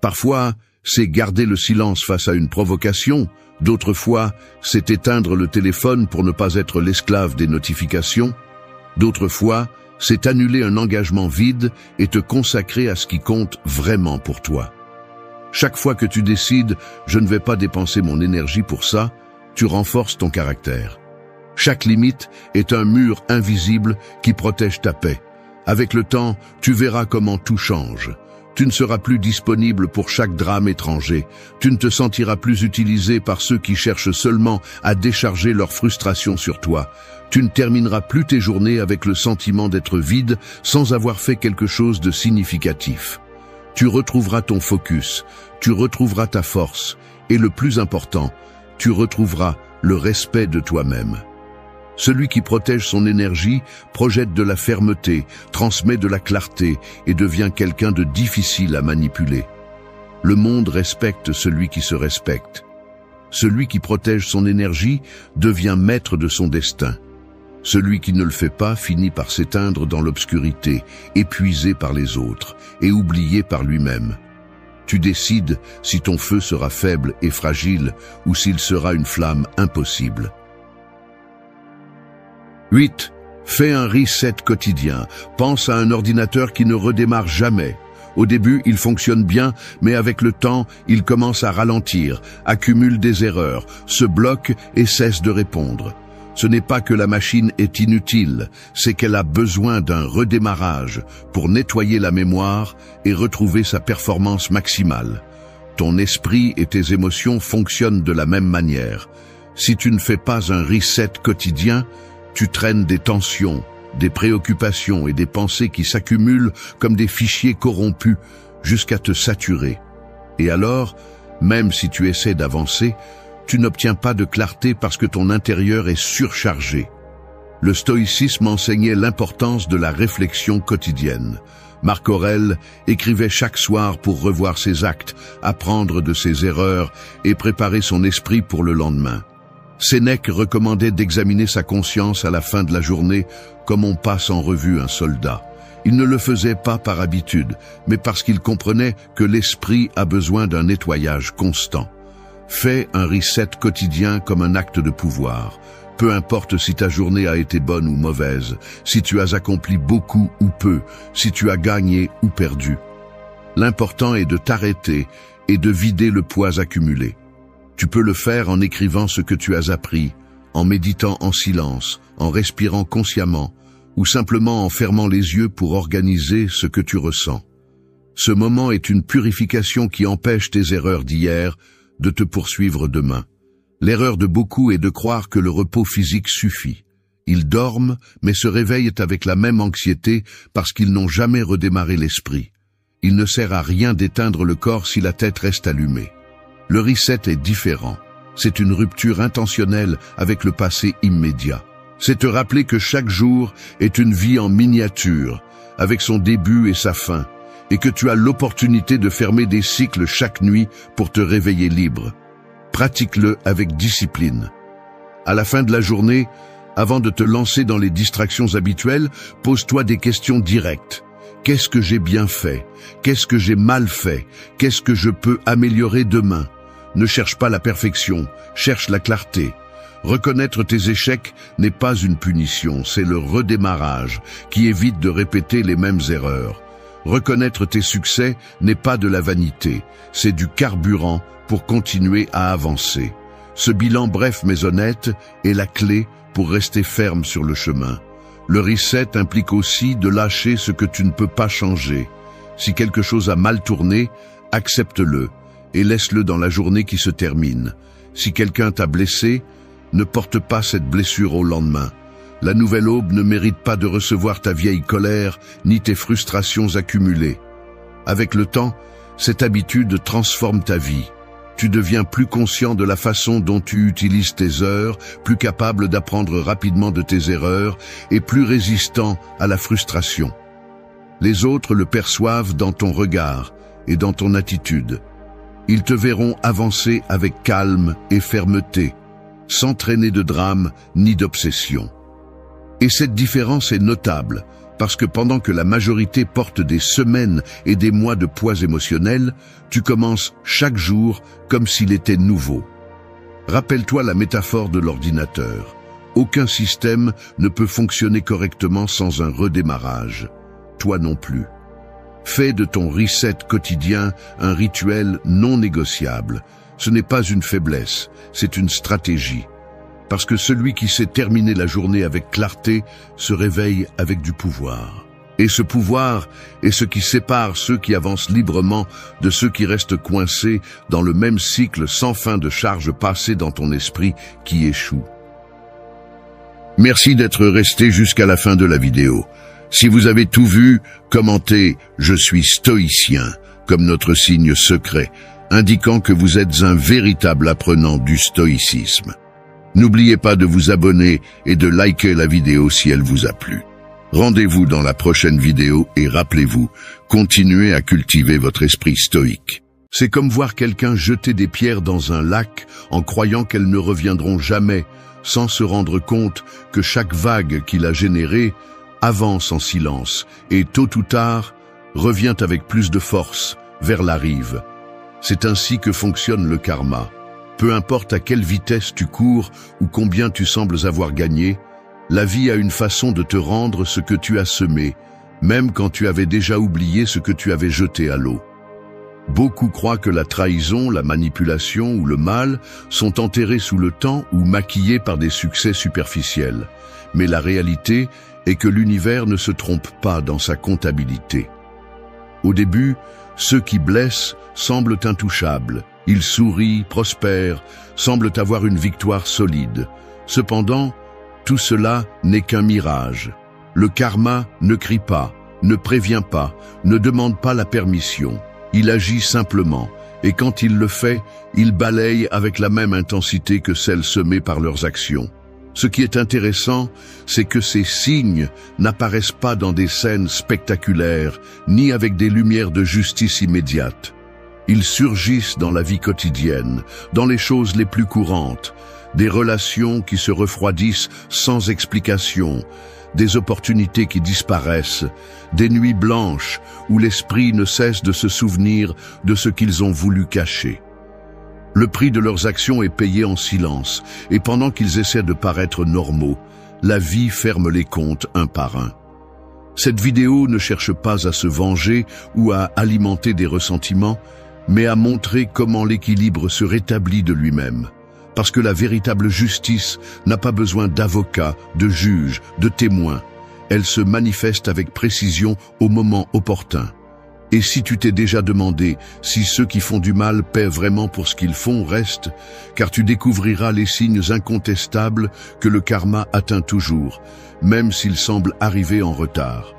Speaker 1: Parfois, c'est garder le silence face à une provocation. D'autres fois, c'est éteindre le téléphone pour ne pas être l'esclave des notifications. D'autres fois, c'est annuler un engagement vide et te consacrer à ce qui compte vraiment pour toi. Chaque fois que tu décides « je ne vais pas dépenser mon énergie pour ça », tu renforces ton caractère. Chaque limite est un mur invisible qui protège ta paix. Avec le temps, tu verras comment tout change. Tu ne seras plus disponible pour chaque drame étranger. Tu ne te sentiras plus utilisé par ceux qui cherchent seulement à décharger leur frustration sur toi. Tu ne termineras plus tes journées avec le sentiment d'être vide sans avoir fait quelque chose de significatif. Tu retrouveras ton focus, tu retrouveras ta force et le plus important, tu retrouveras le respect de toi-même. Celui qui protège son énergie projette de la fermeté, transmet de la clarté et devient quelqu'un de difficile à manipuler. Le monde respecte celui qui se respecte. Celui qui protège son énergie devient maître de son destin. Celui qui ne le fait pas finit par s'éteindre dans l'obscurité, épuisé par les autres et oublié par lui-même. Tu décides si ton feu sera faible et fragile ou s'il sera une flamme impossible. 8. Fais un reset quotidien. Pense à un ordinateur qui ne redémarre jamais. Au début, il fonctionne bien, mais avec le temps, il commence à ralentir, accumule des erreurs, se bloque et cesse de répondre. Ce n'est pas que la machine est inutile, c'est qu'elle a besoin d'un redémarrage pour nettoyer la mémoire et retrouver sa performance maximale. Ton esprit et tes émotions fonctionnent de la même manière. Si tu ne fais pas un reset quotidien, tu traînes des tensions, des préoccupations et des pensées qui s'accumulent comme des fichiers corrompus jusqu'à te saturer. Et alors, même si tu essaies d'avancer, tu n'obtiens pas de clarté parce que ton intérieur est surchargé. Le stoïcisme enseignait l'importance de la réflexion quotidienne. Marc Aurèle écrivait chaque soir pour revoir ses actes, apprendre de ses erreurs et préparer son esprit pour le lendemain. Sénèque recommandait d'examiner sa conscience à la fin de la journée comme on passe en revue un soldat. Il ne le faisait pas par habitude, mais parce qu'il comprenait que l'esprit a besoin d'un nettoyage constant. Fais un reset quotidien comme un acte de pouvoir. Peu importe si ta journée a été bonne ou mauvaise, si tu as accompli beaucoup ou peu, si tu as gagné ou perdu. L'important est de t'arrêter et de vider le poids accumulé. Tu peux le faire en écrivant ce que tu as appris, en méditant en silence, en respirant consciemment, ou simplement en fermant les yeux pour organiser ce que tu ressens. Ce moment est une purification qui empêche tes erreurs d'hier de te poursuivre demain. L'erreur de beaucoup est de croire que le repos physique suffit. Ils dorment, mais se réveillent avec la même anxiété parce qu'ils n'ont jamais redémarré l'esprit. Il ne sert à rien d'éteindre le corps si la tête reste allumée. Le reset est différent. C'est une rupture intentionnelle avec le passé immédiat. C'est te rappeler que chaque jour est une vie en miniature, avec son début et sa fin, et que tu as l'opportunité de fermer des cycles chaque nuit pour te réveiller libre. Pratique-le avec discipline. À la fin de la journée, avant de te lancer dans les distractions habituelles, pose-toi des questions directes. Qu'est-ce que j'ai bien fait? Qu'est-ce que j'ai mal fait? Qu'est-ce que je peux améliorer demain? Ne cherche pas la perfection, cherche la clarté. Reconnaître tes échecs n'est pas une punition, c'est le redémarrage qui évite de répéter les mêmes erreurs. Reconnaître tes succès n'est pas de la vanité, c'est du carburant pour continuer à avancer. Ce bilan bref mais honnête est la clé pour rester ferme sur le chemin. Le reset implique aussi de lâcher ce que tu ne peux pas changer. Si quelque chose a mal tourné, accepte-le et laisse-le dans la journée qui se termine. Si quelqu'un t'a blessé, ne porte pas cette blessure au lendemain. La nouvelle aube ne mérite pas de recevoir ta vieille colère ni tes frustrations accumulées. Avec le temps, cette habitude transforme ta vie. tu deviens plus conscient de la façon dont tu utilises tes heures, plus capable d'apprendre rapidement de tes erreurs et plus résistant à la frustration. Les autres le perçoivent dans ton regard et dans ton attitude. Ils te verront avancer avec calme et fermeté, sans traîner de drame ni d'obsession. Et cette différence est notable, parce que pendant que la majorité porte des semaines et des mois de poids émotionnel, tu commences chaque jour comme s'il était nouveau. Rappelle-toi la métaphore de l'ordinateur. Aucun système ne peut fonctionner correctement sans un redémarrage. Toi non plus. Fais de ton reset quotidien un rituel non négociable. Ce n'est pas une faiblesse, c'est une stratégie. Parce que celui qui sait terminer la journée avec clarté se réveille avec du pouvoir. Et ce pouvoir est ce qui sépare ceux qui avancent librement de ceux qui restent coincés dans le même cycle sans fin de charges passées dans ton esprit qui échoue. Merci d'être resté jusqu'à la fin de la vidéo. Si vous avez tout vu, commentez « Je suis stoïcien » comme notre signe secret, indiquant que vous êtes un véritable apprenant du stoïcisme. N'oubliez pas de vous abonner et de liker la vidéo si elle vous a plu. Rendez-vous dans la prochaine vidéo et rappelez-vous, continuez à cultiver votre esprit stoïque. C'est comme voir quelqu'un jeter des pierres dans un lac en croyant qu'elles ne reviendront jamais, sans se rendre compte que chaque vague qu'il a générée avance en silence et tôt ou tard revient avec plus de force vers la rive. C'est ainsi que fonctionne le karma. Peu importe à quelle vitesse tu cours ou combien tu sembles avoir gagné, la vie a une façon de te rendre ce que tu as semé, même quand tu avais déjà oublié ce que tu avais jeté à l'eau. Beaucoup croient que la trahison, la manipulation ou le mal sont enterrés sous le temps ou maquillés par des succès superficiels. Mais la réalité est que l'univers ne se trompe pas dans sa comptabilité. Au début, ceux qui blessent semblent intouchables. Ils sourient, prospèrent, semblent avoir une victoire solide. Cependant, tout cela n'est qu'un mirage. Le karma ne crie pas, ne prévient pas, ne demande pas la permission. Il agit simplement, et quand il le fait, il balaye avec la même intensité que celle semée par leurs actions. Ce qui est intéressant, c'est que ces signes n'apparaissent pas dans des scènes spectaculaires, ni avec des lumières de justice immédiate. Ils surgissent dans la vie quotidienne, dans les choses les plus courantes, des relations qui se refroidissent sans explication, des opportunités qui disparaissent, des nuits blanches où l'esprit ne cesse de se souvenir de ce qu'ils ont voulu cacher. Le prix de leurs actions est payé en silence, et pendant qu'ils essaient de paraître normaux, la vie ferme les comptes un par un. Cette vidéo ne cherche pas à se venger ou à alimenter des ressentiments, mais à montrer comment l'équilibre se rétablit de lui-même. Parce que la véritable justice n'a pas besoin d'avocats, de juges, de témoins. Elle se manifeste avec précision au moment opportun. Et si tu t'es déjà demandé si ceux qui font du mal paient vraiment pour ce qu'ils font, reste, car tu découvriras les signes incontestables que le karma atteint toujours, même s'il semble arriver en retard.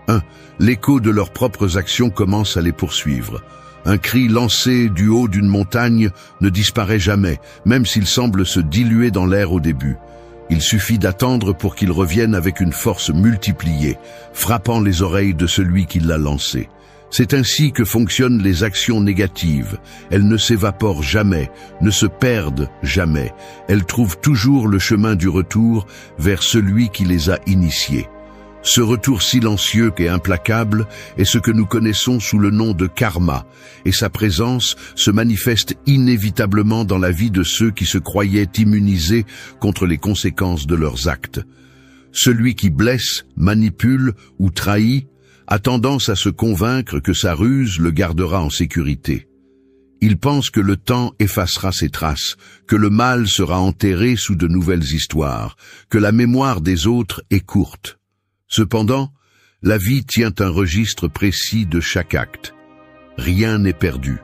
Speaker 1: 1. L'écho de leurs propres actions commence à les poursuivre. Un cri lancé du haut d'une montagne ne disparaît jamais, même s'il semble se diluer dans l'air au début. Il suffit d'attendre pour qu'il revienne avec une force multipliée, frappant les oreilles de celui qui l'a lancé. C'est ainsi que fonctionnent les actions négatives. Elles ne s'évaporent jamais, ne se perdent jamais. Elles trouvent toujours le chemin du retour vers celui qui les a initiées. Ce retour silencieux et implacable est ce que nous connaissons sous le nom de karma, et sa présence se manifeste inévitablement dans la vie de ceux qui se croyaient immunisés contre les conséquences de leurs actes. Celui qui blesse, manipule ou trahit a tendance à se convaincre que sa ruse le gardera en sécurité. Il pense que le temps effacera ses traces, que le mal sera enterré sous de nouvelles histoires, que la mémoire des autres est courte. Cependant, la vie tient un registre précis de chaque acte. Rien n'est perdu.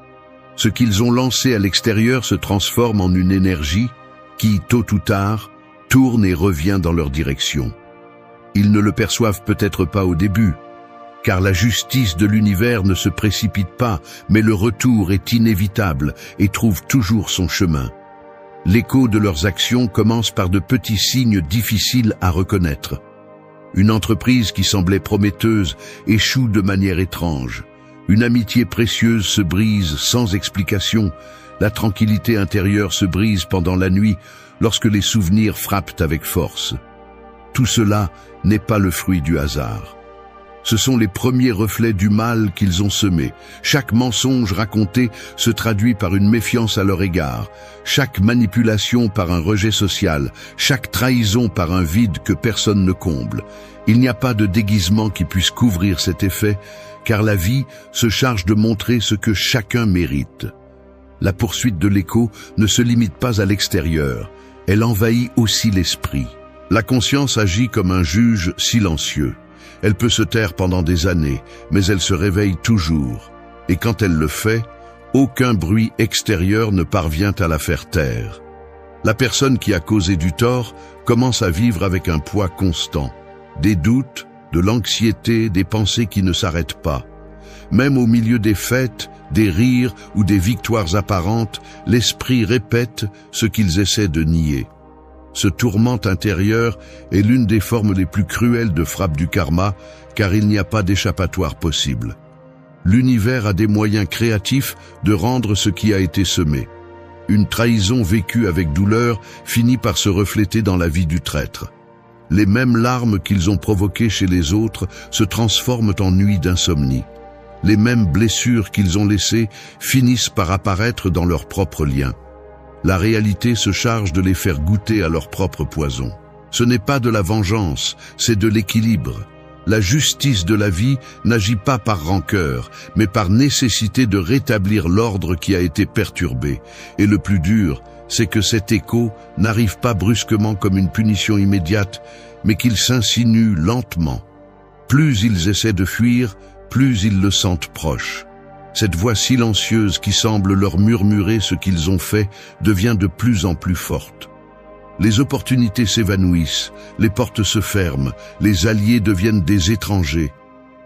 Speaker 1: Ce qu'ils ont lancé à l'extérieur se transforme en une énergie qui, tôt ou tard, tourne et revient dans leur direction. Ils ne le perçoivent peut-être pas au début, car la justice de l'univers ne se précipite pas, mais le retour est inévitable et trouve toujours son chemin. L'écho de leurs actions commence par de petits signes difficiles à reconnaître. Une entreprise qui semblait prometteuse échoue de manière étrange. Une amitié précieuse se brise sans explication. La tranquillité intérieure se brise pendant la nuit lorsque les souvenirs frappent avec force. Tout cela n'est pas le fruit du hasard. Ce sont les premiers reflets du mal qu'ils ont semé. Chaque mensonge raconté se traduit par une méfiance à leur égard, chaque manipulation par un rejet social, chaque trahison par un vide que personne ne comble. Il n'y a pas de déguisement qui puisse couvrir cet effet, car la vie se charge de montrer ce que chacun mérite. La poursuite de l'écho ne se limite pas à l'extérieur, elle envahit aussi l'esprit. La conscience agit comme un juge silencieux. Elle peut se taire pendant des années, mais elle se réveille toujours. Et quand elle le fait, aucun bruit extérieur ne parvient à la faire taire. La personne qui a causé du tort commence à vivre avec un poids constant. Des doutes, de l'anxiété, des pensées qui ne s'arrêtent pas. Même au milieu des fêtes, des rires ou des victoires apparentes, l'esprit répète ce qu'ils essaient de nier. Ce tourment intérieur est l'une des formes les plus cruelles de frappe du karma, car il n'y a pas d'échappatoire possible. L'univers a des moyens créatifs de rendre ce qui a été semé. Une trahison vécue avec douleur finit par se refléter dans la vie du traître. Les mêmes larmes qu'ils ont provoquées chez les autres se transforment en nuits d'insomnie. Les mêmes blessures qu'ils ont laissées finissent par apparaître dans leurs propres liens. La réalité se charge de les faire goûter à leur propre poison. Ce n'est pas de la vengeance, c'est de l'équilibre. La justice de la vie n'agit pas par rancœur, mais par nécessité de rétablir l'ordre qui a été perturbé. Et le plus dur, c'est que cet écho n'arrive pas brusquement comme une punition immédiate, mais qu'il s'insinue lentement. Plus ils essaient de fuir, plus ils le sentent proche. Cette voix silencieuse qui semble leur murmurer ce qu'ils ont fait devient de plus en plus forte. Les opportunités s'évanouissent, les portes se ferment, les alliés deviennent des étrangers.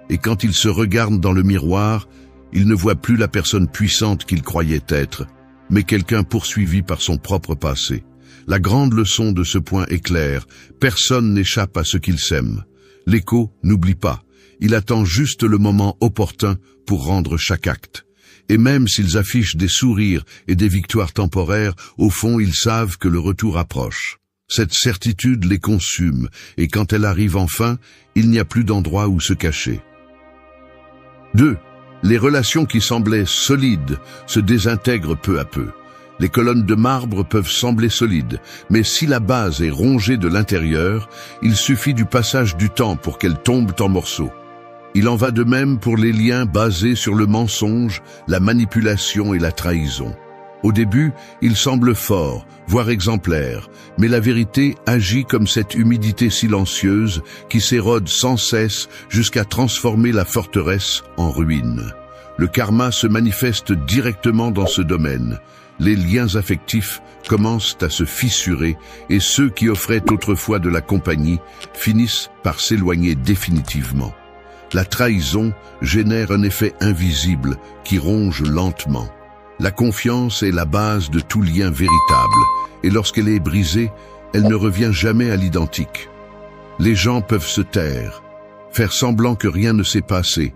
Speaker 1: Et quand ils se regardent dans le miroir, ils ne voient plus la personne puissante qu'ils croyaient être, mais quelqu'un poursuivi par son propre passé. La grande leçon de ce point est claire, personne n'échappe à ce qu'il sème. L'écho n'oublie pas. Il attend juste le moment opportun pour rendre chaque acte. Et même s'ils affichent des sourires et des victoires temporaires, au fond ils savent que le retour approche. Cette certitude les consume, et quand elle arrive enfin, il n'y a plus d'endroit où se cacher. 2. Les relations qui semblaient solides se désintègrent peu à peu. Les colonnes de marbre peuvent sembler solides, mais si la base est rongée de l'intérieur, il suffit du passage du temps pour qu'elles tombent en morceaux. Il en va de même pour les liens basés sur le mensonge, la manipulation et la trahison. Au début, ils semblent forts, voire exemplaires, mais la vérité agit comme cette humidité silencieuse qui s'érode sans cesse jusqu'à transformer la forteresse en ruine. Le karma se manifeste directement dans ce domaine. Les liens affectifs commencent à se fissurer et ceux qui offraient autrefois de la compagnie finissent par s'éloigner définitivement. La trahison génère un effet invisible qui ronge lentement. La confiance est la base de tout lien véritable, et lorsqu'elle est brisée, elle ne revient jamais à l'identique. Les gens peuvent se taire, faire semblant que rien ne s'est passé,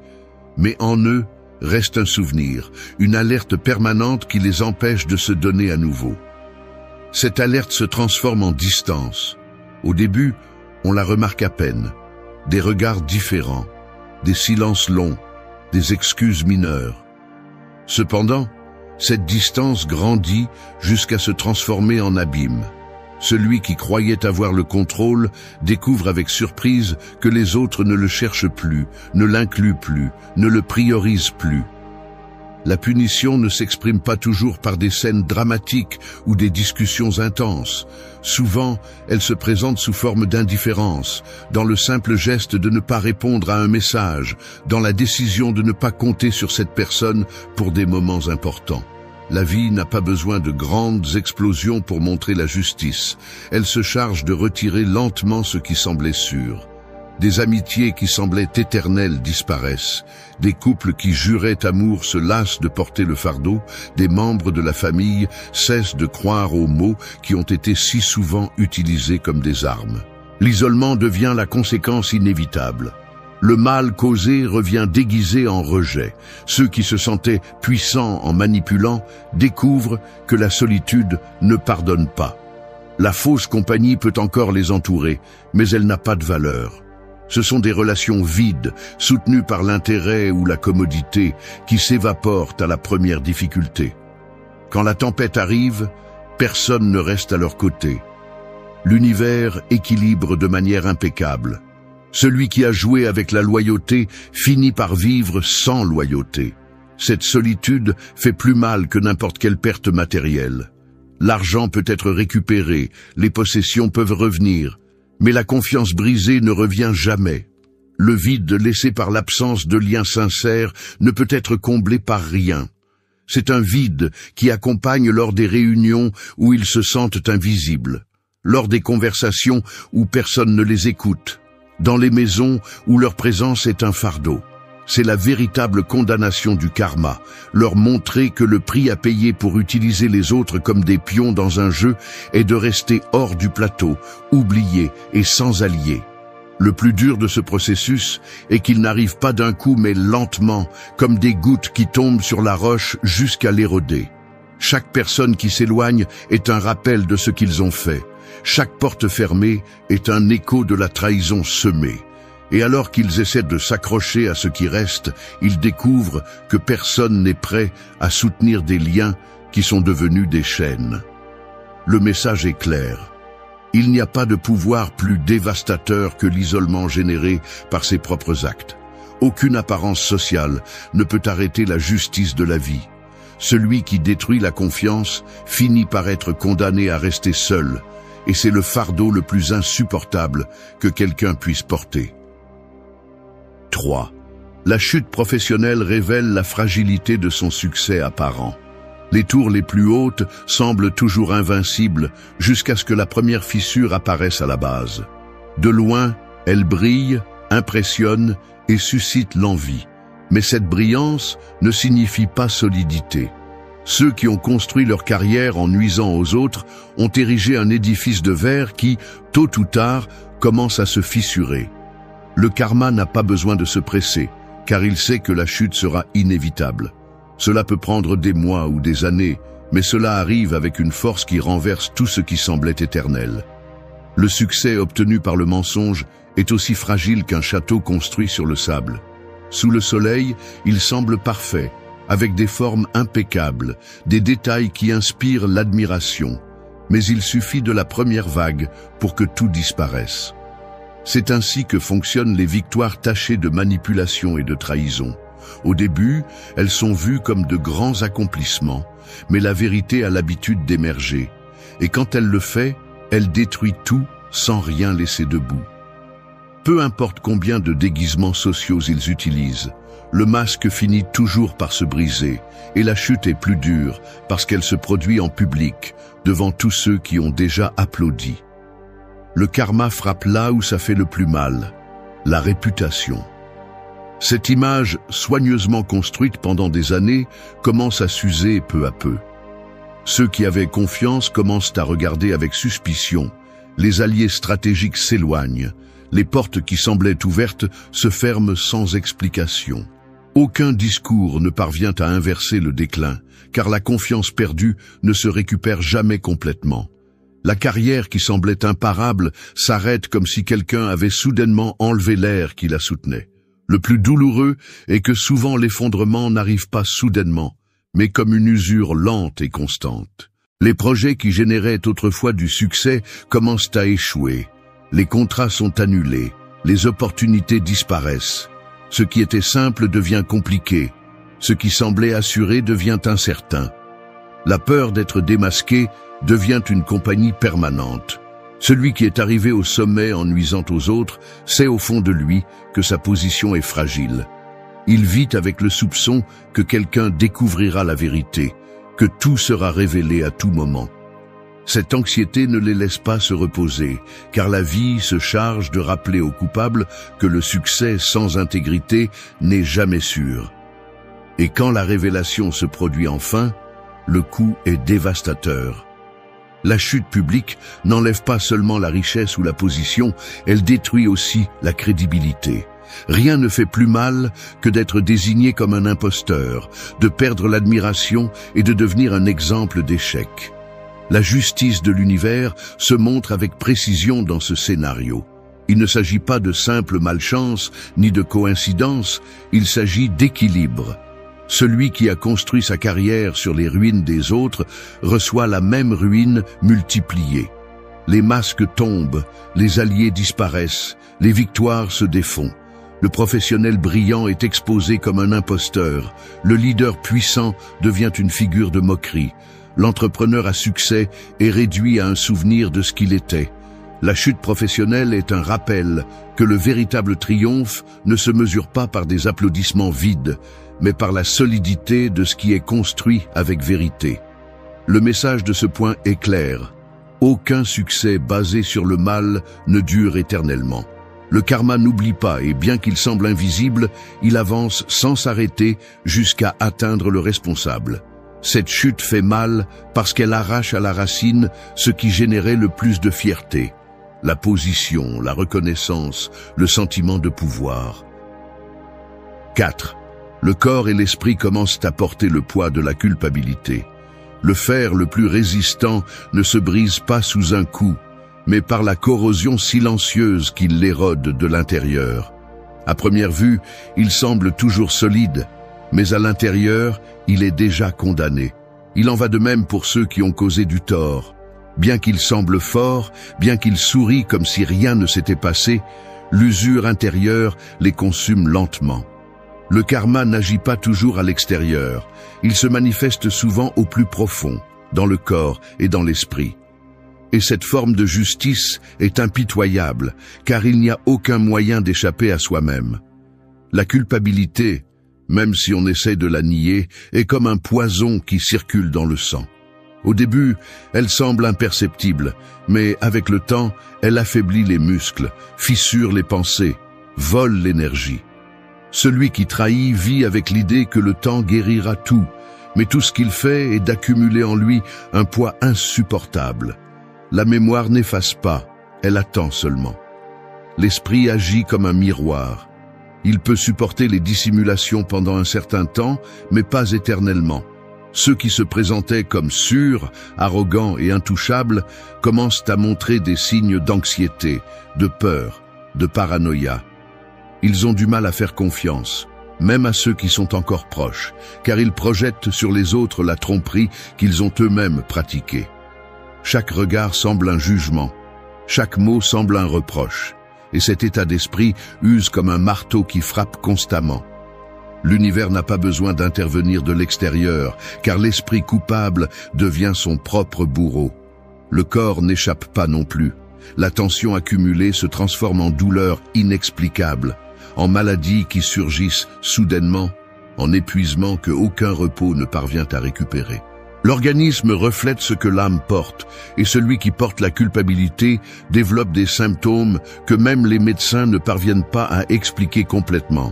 Speaker 1: mais en eux reste un souvenir, une alerte permanente qui les empêche de se donner à nouveau. Cette alerte se transforme en distance. Au début, on la remarque à peine. Des regards différents, des silences longs, des excuses mineures. Cependant, cette distance grandit jusqu'à se transformer en abîme. Celui qui croyait avoir le contrôle découvre avec surprise que les autres ne le cherchent plus, ne l'incluent plus, ne le priorisent plus. La punition ne s'exprime pas toujours par des scènes dramatiques ou des discussions intenses. Souvent, elle se présente sous forme d'indifférence, dans le simple geste de ne pas répondre à un message, dans la décision de ne pas compter sur cette personne pour des moments importants. La vie n'a pas besoin de grandes explosions pour montrer la justice. Elle se charge de retirer lentement ce qui semblait sûr. Des amitiés qui semblaient éternelles disparaissent. Des couples qui juraient amour se lassent de porter le fardeau. Des membres de la famille cessent de croire aux mots qui ont été si souvent utilisés comme des armes. L'isolement devient la conséquence inévitable. Le mal causé revient déguisé en rejet. Ceux qui se sentaient puissants en manipulant découvrent que la solitude ne pardonne pas. La fausse compagnie peut encore les entourer, mais elle n'a pas de valeur. Ce sont des relations vides, soutenues par l'intérêt ou la commodité, qui s'évaporent à la première difficulté. Quand la tempête arrive, personne ne reste à leur côté. L'univers équilibre de manière impeccable. Celui qui a joué avec la loyauté finit par vivre sans loyauté. Cette solitude fait plus mal que n'importe quelle perte matérielle. L'argent peut être récupéré, les possessions peuvent revenir, mais la confiance brisée ne revient jamais. Le vide laissé par l'absence de liens sincères ne peut être comblé par rien. C'est un vide qui accompagne lors des réunions où ils se sentent invisibles, lors des conversations où personne ne les écoute, dans les maisons où leur présence est un fardeau. C'est la véritable condamnation du karma, leur montrer que le prix à payer pour utiliser les autres comme des pions dans un jeu est de rester hors du plateau, oubliés et sans alliés. Le plus dur de ce processus est qu'il n'arrive pas d'un coup mais lentement, comme des gouttes qui tombent sur la roche jusqu'à l'éroder. Chaque personne qui s'éloigne est un rappel de ce qu'ils ont fait. Chaque porte fermée est un écho de la trahison semée. Et alors qu'ils essaient de s'accrocher à ce qui reste, ils découvrent que personne n'est prêt à soutenir des liens qui sont devenus des chaînes. Le message est clair. Il n'y a pas de pouvoir plus dévastateur que l'isolement généré par ses propres actes. Aucune apparence sociale ne peut arrêter la justice de la vie. Celui qui détruit la confiance finit par être condamné à rester seul, et c'est le fardeau le plus insupportable que quelqu'un puisse porter. 3. La chute professionnelle révèle la fragilité de son succès apparent. Les tours les plus hautes semblent toujours invincibles jusqu'à ce que la première fissure apparaisse à la base. De loin, elle brille, impressionne et suscite l'envie. Mais cette brillance ne signifie pas solidité. Ceux qui ont construit leur carrière en nuisant aux autres ont érigé un édifice de verre qui, tôt ou tard, commence à se fissurer. Le karma n'a pas besoin de se presser, car il sait que la chute sera inévitable. Cela peut prendre des mois ou des années, mais cela arrive avec une force qui renverse tout ce qui semblait éternel. Le succès obtenu par le mensonge est aussi fragile qu'un château construit sur le sable. Sous le soleil, il semble parfait, avec des formes impeccables, des détails qui inspirent l'admiration. Mais il suffit de la première vague pour que tout disparaisse. C'est ainsi que fonctionnent les victoires tachées de manipulation et de trahison. Au début, elles sont vues comme de grands accomplissements, mais la vérité a l'habitude d'émerger. Et quand elle le fait, elle détruit tout sans rien laisser debout. Peu importe combien de déguisements sociaux ils utilisent, le masque finit toujours par se briser, et la chute est plus dure parce qu'elle se produit en public, devant tous ceux qui ont déjà applaudi. Le karma frappe là où ça fait le plus mal, la réputation. Cette image, soigneusement construite pendant des années, commence à s'user peu à peu. Ceux qui avaient confiance commencent à regarder avec suspicion. Les alliés stratégiques s'éloignent. Les portes qui semblaient ouvertes se ferment sans explication. Aucun discours ne parvient à inverser le déclin, car la confiance perdue ne se récupère jamais complètement. La carrière qui semblait imparable s'arrête comme si quelqu'un avait soudainement enlevé l'air qui la soutenait. Le plus douloureux est que souvent l'effondrement n'arrive pas soudainement, mais comme une usure lente et constante. Les projets qui généraient autrefois du succès commencent à échouer. Les contrats sont annulés, les opportunités disparaissent. Ce qui était simple devient compliqué. Ce qui semblait assuré devient incertain. La peur d'être démasqué devient une compagnie permanente. Celui qui est arrivé au sommet en nuisant aux autres sait au fond de lui que sa position est fragile. Il vit avec le soupçon que quelqu'un découvrira la vérité, que tout sera révélé à tout moment. Cette anxiété ne les laisse pas se reposer, car la vie se charge de rappeler aux coupables que le succès sans intégrité n'est jamais sûr. Et quand la révélation se produit enfin, le coup est dévastateur. La chute publique n'enlève pas seulement la richesse ou la position, elle détruit aussi la crédibilité. Rien ne fait plus mal que d'être désigné comme un imposteur, de perdre l'admiration et de devenir un exemple d'échec. La justice de l'univers se montre avec précision dans ce scénario. Il ne s'agit pas de simple malchance ni de coïncidence, il s'agit d'équilibre. Celui qui a construit sa carrière sur les ruines des autres reçoit la même ruine multipliée. Les masques tombent, les alliés disparaissent, les victoires se défont. Le professionnel brillant est exposé comme un imposteur, le leader puissant devient une figure de moquerie, l'entrepreneur à succès est réduit à un souvenir de ce qu'il était. La chute professionnelle est un rappel que le véritable triomphe ne se mesure pas par des applaudissements vides, mais par la solidité de ce qui est construit avec vérité. Le message de ce point est clair. Aucun succès basé sur le mal ne dure éternellement. Le karma n'oublie pas et bien qu'il semble invisible, il avance sans s'arrêter jusqu'à atteindre le responsable. Cette chute fait mal parce qu'elle arrache à la racine ce qui générait le plus de fierté. La position, la reconnaissance, le sentiment de pouvoir. 4. Le corps et l'esprit commencent à porter le poids de la culpabilité. Le fer le plus résistant ne se brise pas sous un coup, mais par la corrosion silencieuse qui l'érode de l'intérieur. À première vue, il semble toujours solide, mais à l'intérieur, il est déjà condamné. Il en va de même pour ceux qui ont causé du tort. Bien qu'il semble fort, bien qu'il sourit comme si rien ne s'était passé, l'usure intérieure les consume lentement. Le karma n'agit pas toujours à l'extérieur, il se manifeste souvent au plus profond, dans le corps et dans l'esprit. Et cette forme de justice est impitoyable, car il n'y a aucun moyen d'échapper à soi-même. La culpabilité, même si on essaie de la nier, est comme un poison qui circule dans le sang. Au début, elle semble imperceptible, mais avec le temps, elle affaiblit les muscles, fissure les pensées, vole l'énergie. Celui qui trahit vit avec l'idée que le temps guérira tout, mais tout ce qu'il fait est d'accumuler en lui un poids insupportable. La mémoire n'efface pas, elle attend seulement. L'esprit agit comme un miroir. Il peut supporter les dissimulations pendant un certain temps, mais pas éternellement. Ceux qui se présentaient comme sûrs, arrogants et intouchables commencent à montrer des signes d'anxiété, de peur, de paranoïa. Ils ont du mal à faire confiance, même à ceux qui sont encore proches, car ils projettent sur les autres la tromperie qu'ils ont eux-mêmes pratiquée. Chaque regard semble un jugement, chaque mot semble un reproche, et cet état d'esprit use comme un marteau qui frappe constamment. L'univers n'a pas besoin d'intervenir de l'extérieur, car l'esprit coupable devient son propre bourreau. Le corps n'échappe pas non plus. La tension accumulée se transforme en douleurs inexplicables, en maladies qui surgissent soudainement, en épuisement que aucun repos ne parvient à récupérer. L'organisme reflète ce que l'âme porte, et celui qui porte la culpabilité développe des symptômes que même les médecins ne parviennent pas à expliquer complètement.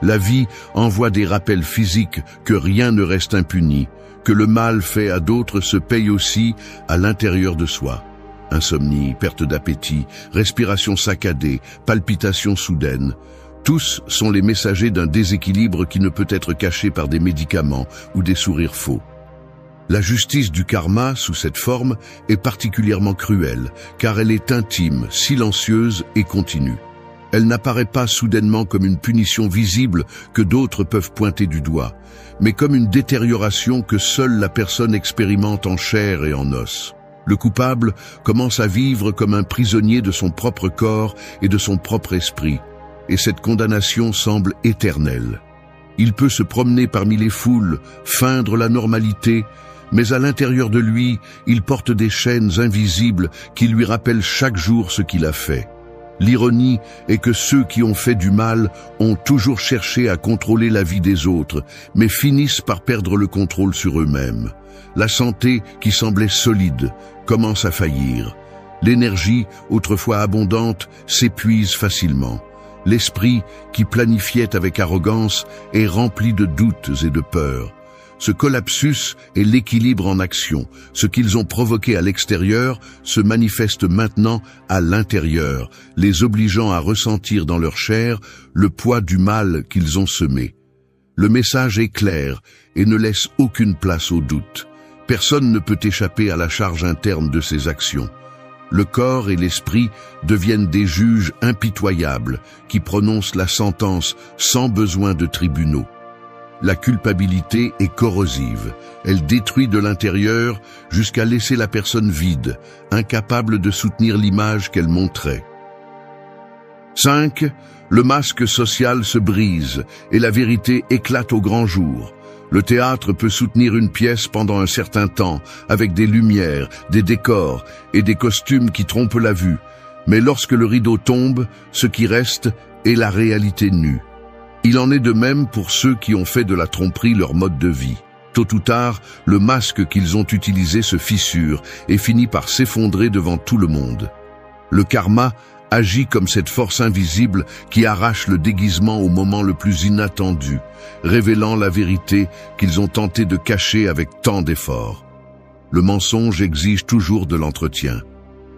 Speaker 1: La vie envoie des rappels physiques que rien ne reste impuni, que le mal fait à d'autres se paye aussi à l'intérieur de soi. Insomnie, perte d'appétit, respiration saccadée, palpitations soudaines. Tous sont les messagers d'un déséquilibre qui ne peut être caché par des médicaments ou des sourires faux. La justice du karma, sous cette forme, est particulièrement cruelle, car elle est intime, silencieuse et continue. Elle n'apparaît pas soudainement comme une punition visible que d'autres peuvent pointer du doigt, mais comme une détérioration que seule la personne expérimente en chair et en os. Le coupable commence à vivre comme un prisonnier de son propre corps et de son propre esprit, et cette condamnation semble éternelle. Il peut se promener parmi les foules, feindre la normalité, mais à l'intérieur de lui, il porte des chaînes invisibles qui lui rappellent chaque jour ce qu'il a fait. L'ironie est que ceux qui ont fait du mal ont toujours cherché à contrôler la vie des autres, mais finissent par perdre le contrôle sur eux-mêmes. La santé qui semblait solide commence à faillir. L'énergie, autrefois abondante, s'épuise facilement. L'esprit, qui planifiait avec arrogance, est rempli de doutes et de peurs. Ce collapsus est l'équilibre en action. Ce qu'ils ont provoqué à l'extérieur se manifeste maintenant à l'intérieur, les obligeant à ressentir dans leur chair le poids du mal qu'ils ont semé. Le message est clair et ne laisse aucune place au doute. Personne ne peut échapper à la charge interne de ses actions. Le corps et l'esprit deviennent des juges impitoyables qui prononcent la sentence sans besoin de tribunaux. La culpabilité est corrosive. Elle détruit de l'intérieur jusqu'à laisser la personne vide, incapable de soutenir l'image qu'elle montrait. 5. Le masque social se brise et la vérité éclate au grand jour. Le théâtre peut soutenir une pièce pendant un certain temps, avec des lumières, des décors et des costumes qui trompent la vue. Mais lorsque le rideau tombe, ce qui reste est la réalité nue. Il en est de même pour ceux qui ont fait de la tromperie leur mode de vie. Tôt ou tard, le masque qu'ils ont utilisé se fissure et finit par s'effondrer devant tout le monde. Le karma agit comme cette force invisible qui arrache le déguisement au moment le plus inattendu, révélant la vérité qu'ils ont tenté de cacher avec tant d'efforts. Le mensonge exige toujours de l'entretien.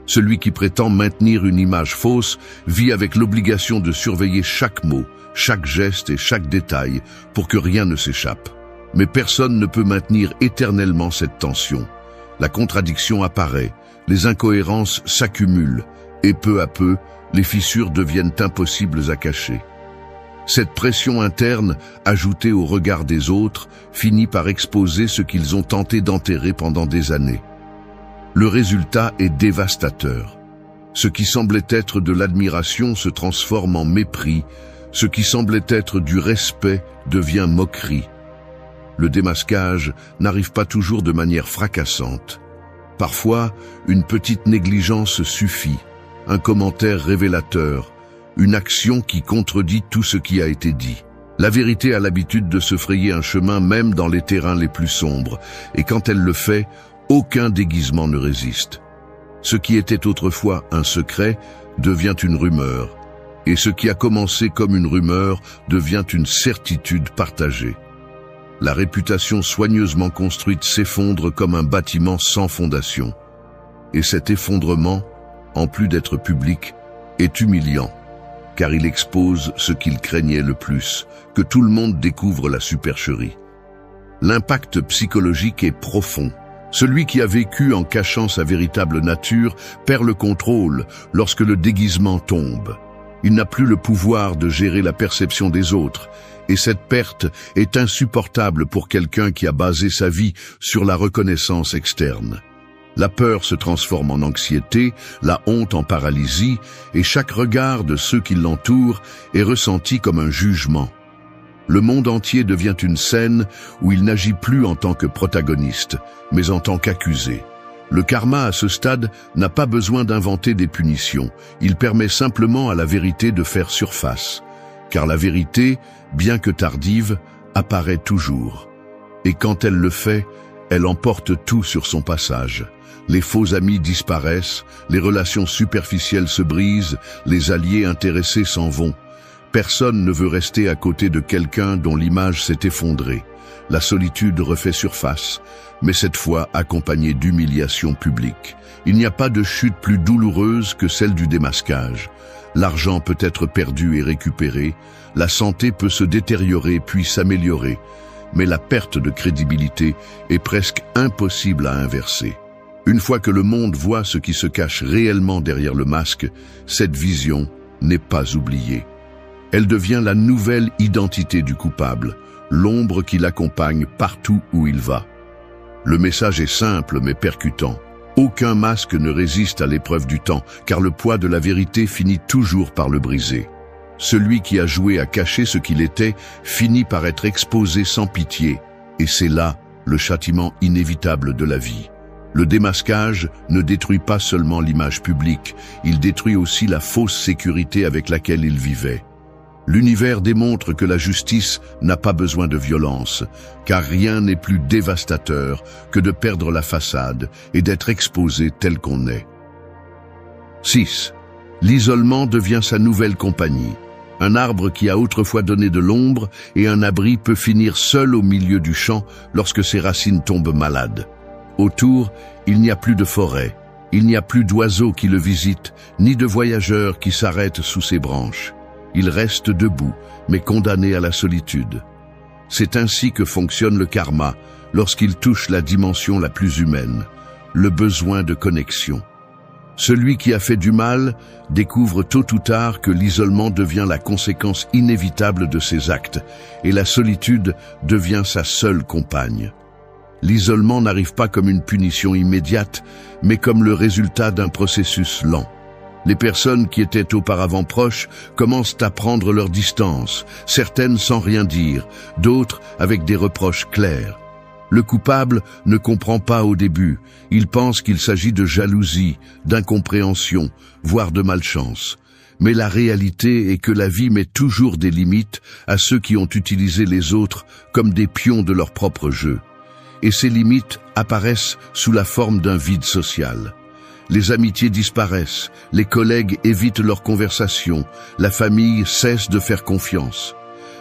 Speaker 1: Celui qui prétend maintenir une image fausse vit avec l'obligation de surveiller chaque mot, chaque geste et chaque détail pour que rien ne s'échappe. Mais personne ne peut maintenir éternellement cette tension. La contradiction apparaît, les incohérences s'accumulent, et peu à peu, les fissures deviennent impossibles à cacher. Cette pression interne, ajoutée au regard des autres, finit par exposer ce qu'ils ont tenté d'enterrer pendant des années. Le résultat est dévastateur. Ce qui semblait être de l'admiration se transforme en mépris, ce qui semblait être du respect devient moquerie. Le démasquage n'arrive pas toujours de manière fracassante. Parfois, une petite négligence suffit, un commentaire révélateur, une action qui contredit tout ce qui a été dit. La vérité a l'habitude de se frayer un chemin même dans les terrains les plus sombres, et quand elle le fait, aucun déguisement ne résiste. Ce qui était autrefois un secret devient une rumeur, et ce qui a commencé comme une rumeur devient une certitude partagée. La réputation soigneusement construite s'effondre comme un bâtiment sans fondation. Et cet effondrement, en plus d'être public, est humiliant, car il expose ce qu'il craignait le plus, que tout le monde découvre la supercherie. L'impact psychologique est profond. Celui qui a vécu en cachant sa véritable nature perd le contrôle lorsque le déguisement tombe. Il n'a plus le pouvoir de gérer la perception des autres, et cette perte est insupportable pour quelqu'un qui a basé sa vie sur la reconnaissance externe. La peur se transforme en anxiété, la honte en paralysie, et chaque regard de ceux qui l'entourent est ressenti comme un jugement. Le monde entier devient une scène où il n'agit plus en tant que protagoniste, mais en tant qu'accusé. Le karma, à ce stade, n'a pas besoin d'inventer des punitions. Il permet simplement à la vérité de faire surface. Car la vérité, bien que tardive, apparaît toujours. Et quand elle le fait, elle emporte tout sur son passage. Les faux amis disparaissent, les relations superficielles se brisent, les alliés intéressés s'en vont. Personne ne veut rester à côté de quelqu'un dont l'image s'est effondrée. La solitude refait surface, mais cette fois accompagnée d'humiliation publique. Il n'y a pas de chute plus douloureuse que celle du démasquage. L'argent peut être perdu et récupéré, la santé peut se détériorer puis s'améliorer, mais la perte de crédibilité est presque impossible à inverser. Une fois que le monde voit ce qui se cache réellement derrière le masque, cette vision n'est pas oubliée. Elle devient la nouvelle identité du coupable, l'ombre qui l'accompagne partout où il va. Le message est simple mais percutant. Aucun masque ne résiste à l'épreuve du temps, car le poids de la vérité finit toujours par le briser. Celui qui a joué à cacher ce qu'il était finit par être exposé sans pitié, et c'est là le châtiment inévitable de la vie. Le démasquage ne détruit pas seulement l'image publique, il détruit aussi la fausse sécurité avec laquelle il vivait. L'univers démontre que la justice n'a pas besoin de violence, car rien n'est plus dévastateur que de perdre la façade et d'être exposé tel qu'on est. 6. L'isolement devient sa nouvelle compagnie. Un arbre qui a autrefois donné de l'ombre et un abri peut finir seul au milieu du champ lorsque ses racines tombent malades. Autour, il n'y a plus de forêt, il n'y a plus d'oiseaux qui le visitent, ni de voyageurs qui s'arrêtent sous ses branches. Il reste debout, mais condamné à la solitude. C'est ainsi que fonctionne le karma lorsqu'il touche la dimension la plus humaine, le besoin de connexion. Celui qui a fait du mal découvre tôt ou tard que l'isolement devient la conséquence inévitable de ses actes et la solitude devient sa seule compagne. L'isolement n'arrive pas comme une punition immédiate, mais comme le résultat d'un processus lent. Les personnes qui étaient auparavant proches commencent à prendre leur distance, certaines sans rien dire, d'autres avec des reproches clairs. Le coupable ne comprend pas au début, il pense qu'il s'agit de jalousie, d'incompréhension, voire de malchance. Mais la réalité est que la vie met toujours des limites à ceux qui ont utilisé les autres comme des pions de leur propre jeu. Et ces limites apparaissent sous la forme d'un vide social. Les amitiés disparaissent, les collègues évitent leurs conversations, la famille cesse de faire confiance.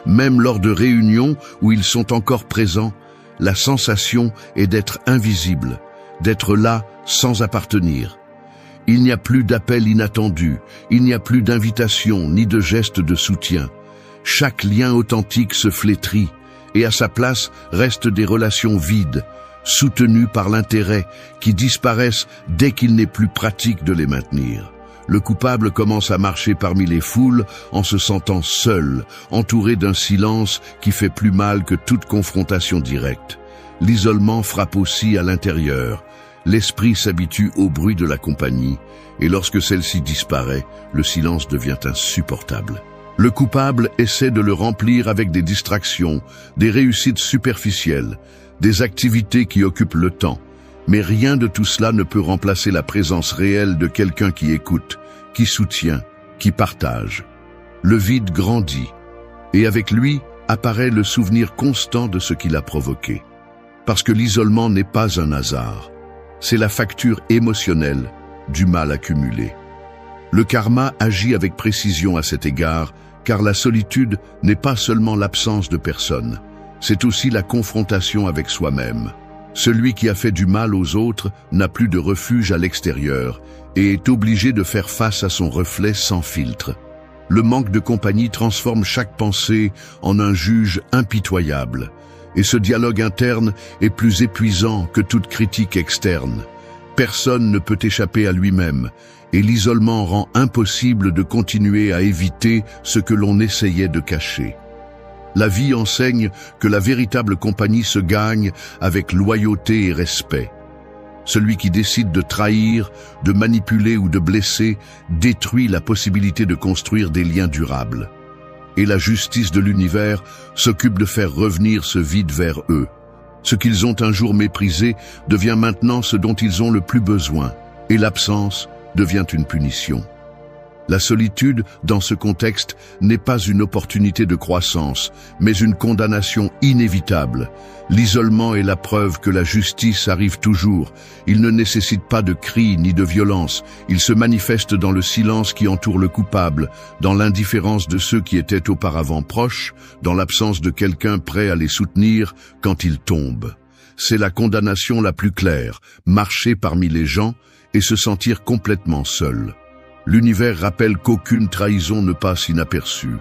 Speaker 1: Même lors de réunions où ils sont encore présents, la sensation est d'être invisible, d'être là sans appartenir. Il n'y a plus d'appels inattendus, il n'y a plus d'invitation ni de gestes de soutien. Chaque lien authentique se flétrit et à sa place restent des relations vides, soutenues par l'intérêt, qui disparaissent dès qu'il n'est plus pratique de les maintenir. Le coupable commence à marcher parmi les foules en se sentant seul, entouré d'un silence qui fait plus mal que toute confrontation directe. L'isolement frappe aussi à l'intérieur. L'esprit s'habitue au bruit de la compagnie, et lorsque celle-ci disparaît, le silence devient insupportable. Le coupable essaie de le remplir avec des distractions, des réussites superficielles, des activités qui occupent le temps. Mais rien de tout cela ne peut remplacer la présence réelle de quelqu'un qui écoute, qui soutient, qui partage. Le vide grandit, et avec lui apparaît le souvenir constant de ce qu'il a provoqué. Parce que l'isolement n'est pas un hasard, c'est la facture émotionnelle du mal accumulé. Le karma agit avec précision à cet égard, car la solitude n'est pas seulement l'absence de personne, c'est aussi la confrontation avec soi-même. Celui qui a fait du mal aux autres n'a plus de refuge à l'extérieur et est obligé de faire face à son reflet sans filtre. Le manque de compagnie transforme chaque pensée en un juge impitoyable, et ce dialogue interne est plus épuisant que toute critique externe. Personne ne peut échapper à lui-même, et l'isolement rend impossible de continuer à éviter ce que l'on essayait de cacher. La vie enseigne que la véritable compagnie se gagne avec loyauté et respect. Celui qui décide de trahir, de manipuler ou de blesser détruit la possibilité de construire des liens durables. Et la justice de l'univers s'occupe de faire revenir ce vide vers eux. Ce qu'ils ont un jour méprisé devient maintenant ce dont ils ont le plus besoin, et l'absence devient une punition. La solitude, dans ce contexte, n'est pas une opportunité de croissance, mais une condamnation inévitable. L'isolement est la preuve que la justice arrive toujours. Il ne nécessite pas de cris ni de violence. Il se manifeste dans le silence qui entoure le coupable, dans l'indifférence de ceux qui étaient auparavant proches, dans l'absence de quelqu'un prêt à les soutenir quand ils tombent. C'est la condamnation la plus claire, marcher parmi les gens et se sentir complètement seul. L'univers rappelle qu'aucune trahison ne passe inaperçue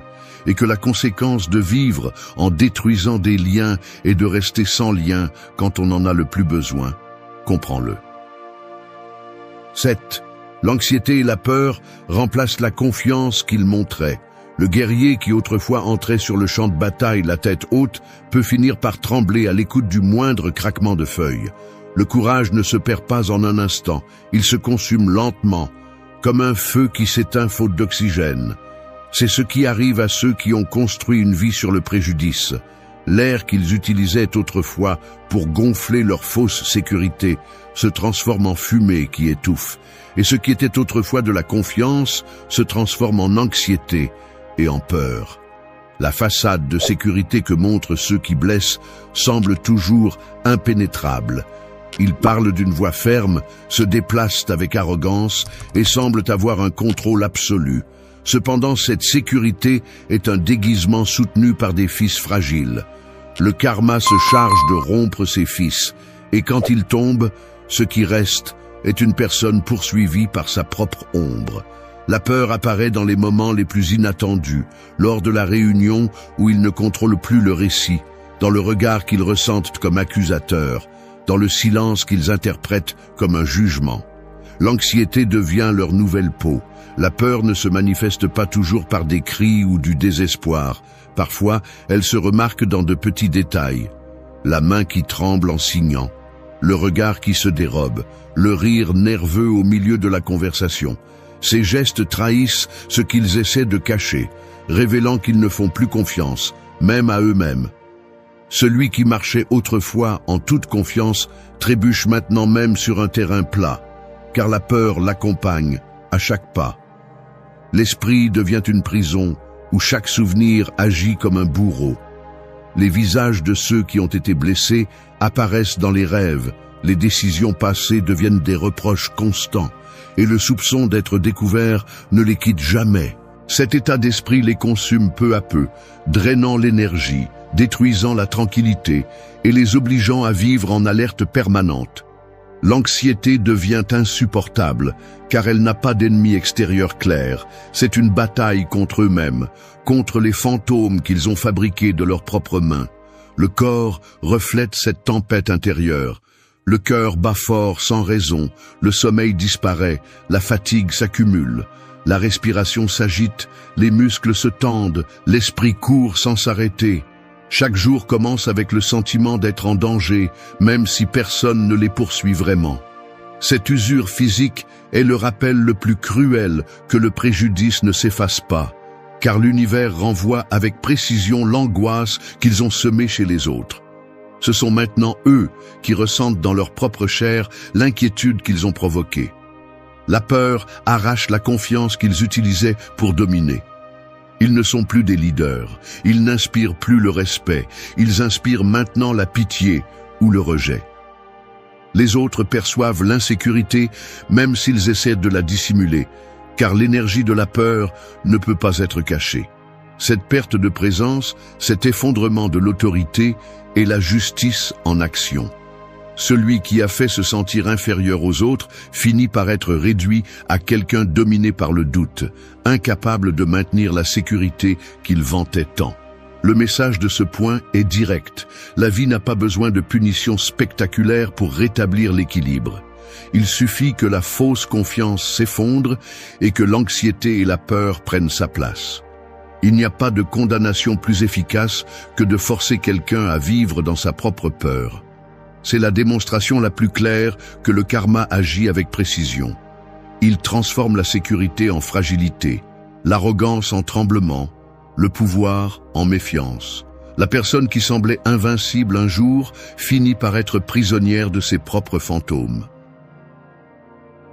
Speaker 1: et que la conséquence de vivre en détruisant des liens est de rester sans lien quand on en a le plus besoin. Comprends-le. 7. L'anxiété et la peur remplacent la confiance qu'ils montraient. Le guerrier qui autrefois entrait sur le champ de bataille la tête haute peut finir par trembler à l'écoute du moindre craquement de feuilles. Le courage ne se perd pas en un instant, il se consume lentement, comme un feu qui s'éteint faute d'oxygène. C'est ce qui arrive à ceux qui ont construit une vie sur le préjudice. L'air qu'ils utilisaient autrefois pour gonfler leur fausse sécurité se transforme en fumée qui étouffe, et ce qui était autrefois de la confiance se transforme en anxiété et en peur. La façade de sécurité que montrent ceux qui blessent semble toujours impénétrable. Ils parlent d'une voix ferme, se déplacent avec arrogance et semblent avoir un contrôle absolu. Cependant, cette sécurité est un déguisement soutenu par des fils fragiles. Le karma se charge de rompre ses fils, et quand il tombe, ce qui reste est une personne poursuivie par sa propre ombre. La peur apparaît dans les moments les plus inattendus, lors de la réunion où ils ne contrôlent plus le récit, dans le regard qu'ils ressentent comme accusateur, dans le silence qu'ils interprètent comme un jugement. L'anxiété devient leur nouvelle peau. La peur ne se manifeste pas toujours par des cris ou du désespoir. Parfois, elle se remarque dans de petits détails. La main qui tremble en signant, le regard qui se dérobe, le rire nerveux au milieu de la conversation. Ces gestes trahissent ce qu'ils essaient de cacher, révélant qu'ils ne font plus confiance, même à eux-mêmes. Celui qui marchait autrefois en toute confiance trébuche maintenant même sur un terrain plat, car la peur l'accompagne à chaque pas. L'esprit devient une prison où chaque souvenir agit comme un bourreau. Les visages de ceux qui ont été blessés apparaissent dans les rêves, les décisions passées deviennent des reproches constants, et le soupçon d'être découvert ne les quitte jamais. Cet état d'esprit les consume peu à peu, drainant l'énergie, détruisant la tranquillité et les obligeant à vivre en alerte permanente. L'anxiété devient insupportable, car elle n'a pas d'ennemi extérieur clair. C'est une bataille contre eux-mêmes, contre les fantômes qu'ils ont fabriqués de leurs propres mains. Le corps reflète cette tempête intérieure. Le cœur bat fort sans raison, le sommeil disparaît, la fatigue s'accumule. La respiration s'agite, les muscles se tendent, l'esprit court sans s'arrêter. Chaque jour commence avec le sentiment d'être en danger, même si personne ne les poursuit vraiment. Cette usure physique est le rappel le plus cruel que le préjudice ne s'efface pas, car l'univers renvoie avec précision l'angoisse qu'ils ont semée chez les autres. Ce sont maintenant eux qui ressentent dans leur propre chair l'inquiétude qu'ils ont provoquée. La peur arrache la confiance qu'ils utilisaient pour dominer. Ils ne sont plus des leaders, ils n'inspirent plus le respect, ils inspirent maintenant la pitié ou le rejet. Les autres perçoivent l'insécurité même s'ils essaient de la dissimuler, car l'énergie de la peur ne peut pas être cachée. Cette perte de présence, cet effondrement de l'autorité est la justice en action. Celui qui a fait se sentir inférieur aux autres finit par être réduit à quelqu'un dominé par le doute, incapable de maintenir la sécurité qu'il vantait tant. Le message de ce point est direct. La vie n'a pas besoin de punitions spectaculaires pour rétablir l'équilibre. Il suffit que la fausse confiance s'effondre et que l'anxiété et la peur prennent sa place. Il n'y a pas de condamnation plus efficace que de forcer quelqu'un à vivre dans sa propre peur. C'est la démonstration la plus claire que le karma agit avec précision. Il transforme la sécurité en fragilité, l'arrogance en tremblement, le pouvoir en méfiance. La personne qui semblait invincible un jour finit par être prisonnière de ses propres fantômes.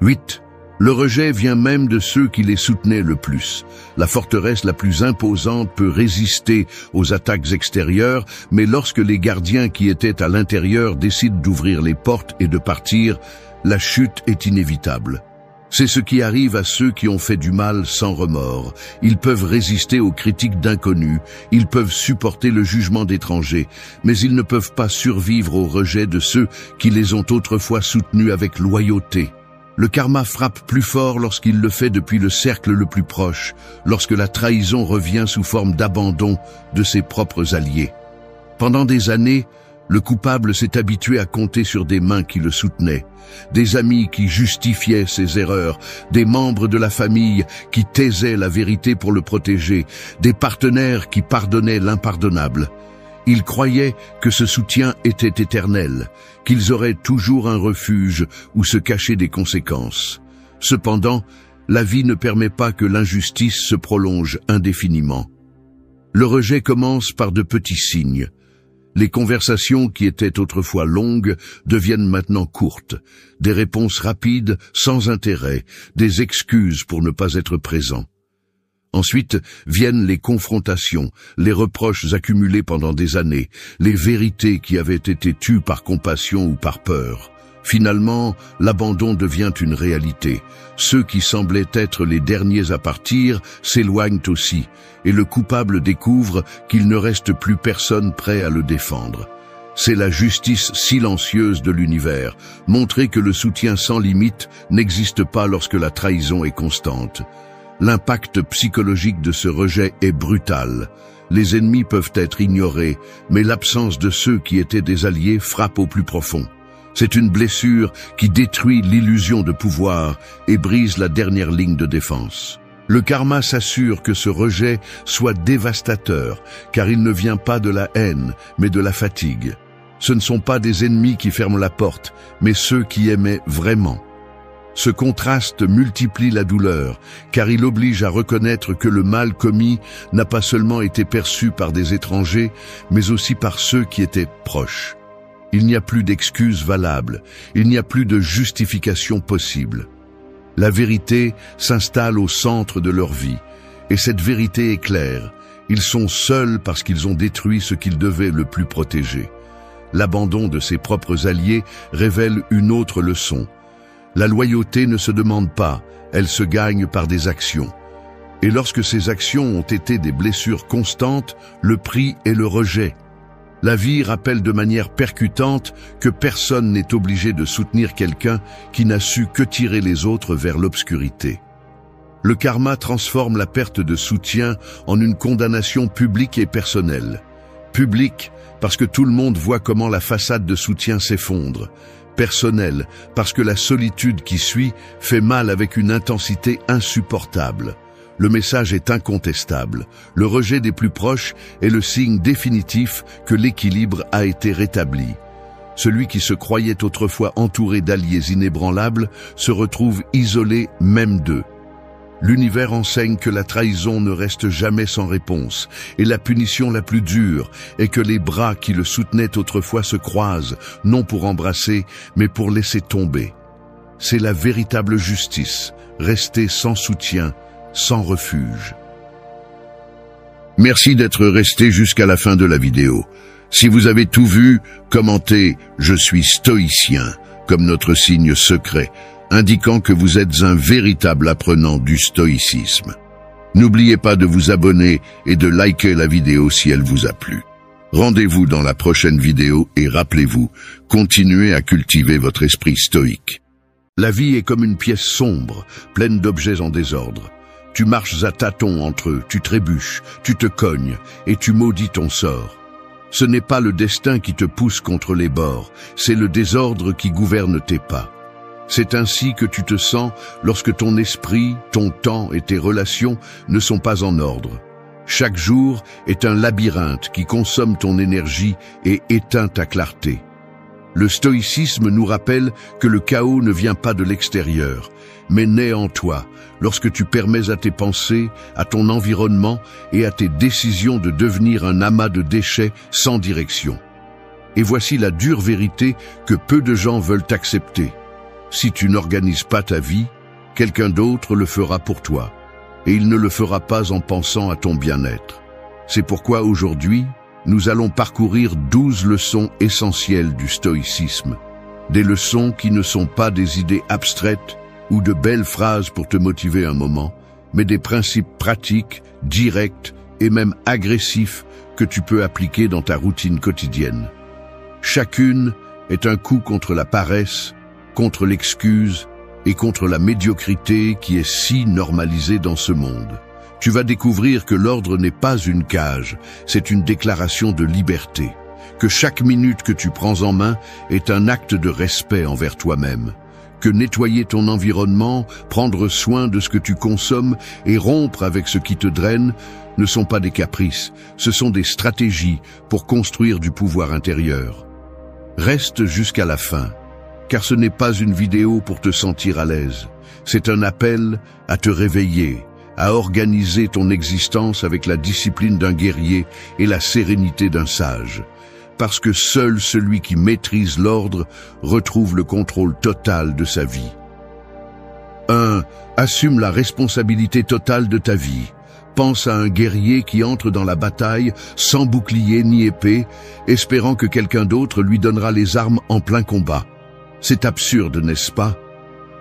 Speaker 1: 8. Le rejet vient même de ceux qui les soutenaient le plus. La forteresse la plus imposante peut résister aux attaques extérieures, mais lorsque les gardiens qui étaient à l'intérieur décident d'ouvrir les portes et de partir, la chute est inévitable. C'est ce qui arrive à ceux qui ont fait du mal sans remords. Ils peuvent résister aux critiques d'inconnus, ils peuvent supporter le jugement d'étrangers, mais ils ne peuvent pas survivre au rejet de ceux qui les ont autrefois soutenus avec loyauté. Le karma frappe plus fort lorsqu'il le fait depuis le cercle le plus proche, lorsque la trahison revient sous forme d'abandon de ses propres alliés. Pendant des années, le coupable s'est habitué à compter sur des mains qui le soutenaient, des amis qui justifiaient ses erreurs, des membres de la famille qui taisaient la vérité pour le protéger, des partenaires qui pardonnaient l'impardonnable. Ils croyaient que ce soutien était éternel, qu'ils auraient toujours un refuge où se cacher des conséquences. Cependant, la vie ne permet pas que l'injustice se prolonge indéfiniment. Le rejet commence par de petits signes. Les conversations qui étaient autrefois longues deviennent maintenant courtes, des réponses rapides sans intérêt, des excuses pour ne pas être présent. Ensuite viennent les confrontations, les reproches accumulés pendant des années, les vérités qui avaient été tues par compassion ou par peur. Finalement, l'abandon devient une réalité. Ceux qui semblaient être les derniers à partir s'éloignent aussi, et le coupable découvre qu'il ne reste plus personne prêt à le défendre. C'est la justice silencieuse de l'univers, montrer que le soutien sans limite n'existe pas lorsque la trahison est constante. L'impact psychologique de ce rejet est brutal. Les ennemis peuvent être ignorés, mais l'absence de ceux qui étaient des alliés frappe au plus profond. C'est une blessure qui détruit l'illusion de pouvoir et brise la dernière ligne de défense. Le karma s'assure que ce rejet soit dévastateur, car il ne vient pas de la haine, mais de la fatigue. Ce ne sont pas des ennemis qui ferment la porte, mais ceux qui aimaient vraiment. Ce contraste multiplie la douleur, car il oblige à reconnaître que le mal commis n'a pas seulement été perçu par des étrangers, mais aussi par ceux qui étaient proches. Il n'y a plus d'excuses valables, il n'y a plus de justification possible. La vérité s'installe au centre de leur vie, et cette vérité est claire. Ils sont seuls parce qu'ils ont détruit ce qu'ils devaient le plus protéger. L'abandon de ses propres alliés révèle une autre leçon. La loyauté ne se demande pas, elle se gagne par des actions. Et lorsque ces actions ont été des blessures constantes, le prix est le rejet. La vie rappelle de manière percutante que personne n'est obligé de soutenir quelqu'un qui n'a su que tirer les autres vers l'obscurité. Le karma transforme la perte de soutien en une condamnation publique et personnelle. Publique, parce que tout le monde voit comment la façade de soutien s'effondre. Personnelle, parce que la solitude qui suit fait mal avec une intensité insupportable. Le message est incontestable. Le rejet des plus proches est le signe définitif que l'équilibre a été rétabli. Celui qui se croyait autrefois entouré d'alliés inébranlables se retrouve isolé même d'eux. L'univers enseigne que la trahison ne reste jamais sans réponse, et la punition la plus dure est que les bras qui le soutenaient autrefois se croisent, non pour embrasser, mais pour laisser tomber. C'est la véritable justice, rester sans soutien, sans refuge. Merci d'être resté jusqu'à la fin de la vidéo. Si vous avez tout vu, commentez « Je suis stoïcien » comme notre signe secret, indiquant que vous êtes un véritable apprenant du stoïcisme. N'oubliez pas de vous abonner et de liker la vidéo si elle vous a plu. Rendez-vous dans la prochaine vidéo et rappelez-vous, continuez à cultiver votre esprit stoïque. La vie est comme une pièce sombre, pleine d'objets en désordre. Tu marches à tâtons entre eux, tu trébuches, tu te cognes et tu maudis ton sort. Ce n'est pas le destin qui te pousse contre les bords, c'est le désordre qui gouverne tes pas. C'est ainsi que tu te sens lorsque ton esprit, ton temps et tes relations ne sont pas en ordre. Chaque jour est un labyrinthe qui consomme ton énergie et éteint ta clarté. Le stoïcisme nous rappelle que le chaos ne vient pas de l'extérieur, mais naît en toi, lorsque tu permets à tes pensées, à ton environnement et à tes décisions de devenir un amas de déchets sans direction. Et voici la dure vérité que peu de gens veulent accepter. Si tu n'organises pas ta vie, quelqu'un d'autre le fera pour toi, et il ne le fera pas en pensant à ton bien-être. C'est pourquoi aujourd'hui, nous allons parcourir 12 leçons essentielles du stoïcisme. Des leçons qui ne sont pas des idées abstraites ou de belles phrases pour te motiver un moment, mais des principes pratiques, directs et même agressifs que tu peux appliquer dans ta routine quotidienne. Chacune est un coup contre la paresse, contre l'excuse et contre la médiocrité qui est si normalisée dans ce monde. Tu vas découvrir que l'ordre n'est pas une cage, c'est une déclaration de liberté. Que chaque minute que tu prends en main est un acte de respect envers toi-même. Que nettoyer ton environnement, prendre soin de ce que tu consommes et rompre avec ce qui te draine ne sont pas des caprices, ce sont des stratégies pour construire du pouvoir intérieur. Reste jusqu'à la fin, car ce n'est pas une vidéo pour te sentir à l'aise. C'est un appel à te réveiller, à organiser ton existence avec la discipline d'un guerrier et la sérénité d'un sage. Parce que seul celui qui maîtrise l'ordre retrouve le contrôle total de sa vie. 1. Assume la responsabilité totale de ta vie. Pense à un guerrier qui entre dans la bataille sans bouclier ni épée, espérant que quelqu'un d'autre lui donnera les armes en plein combat. C'est absurde, n'est-ce pas?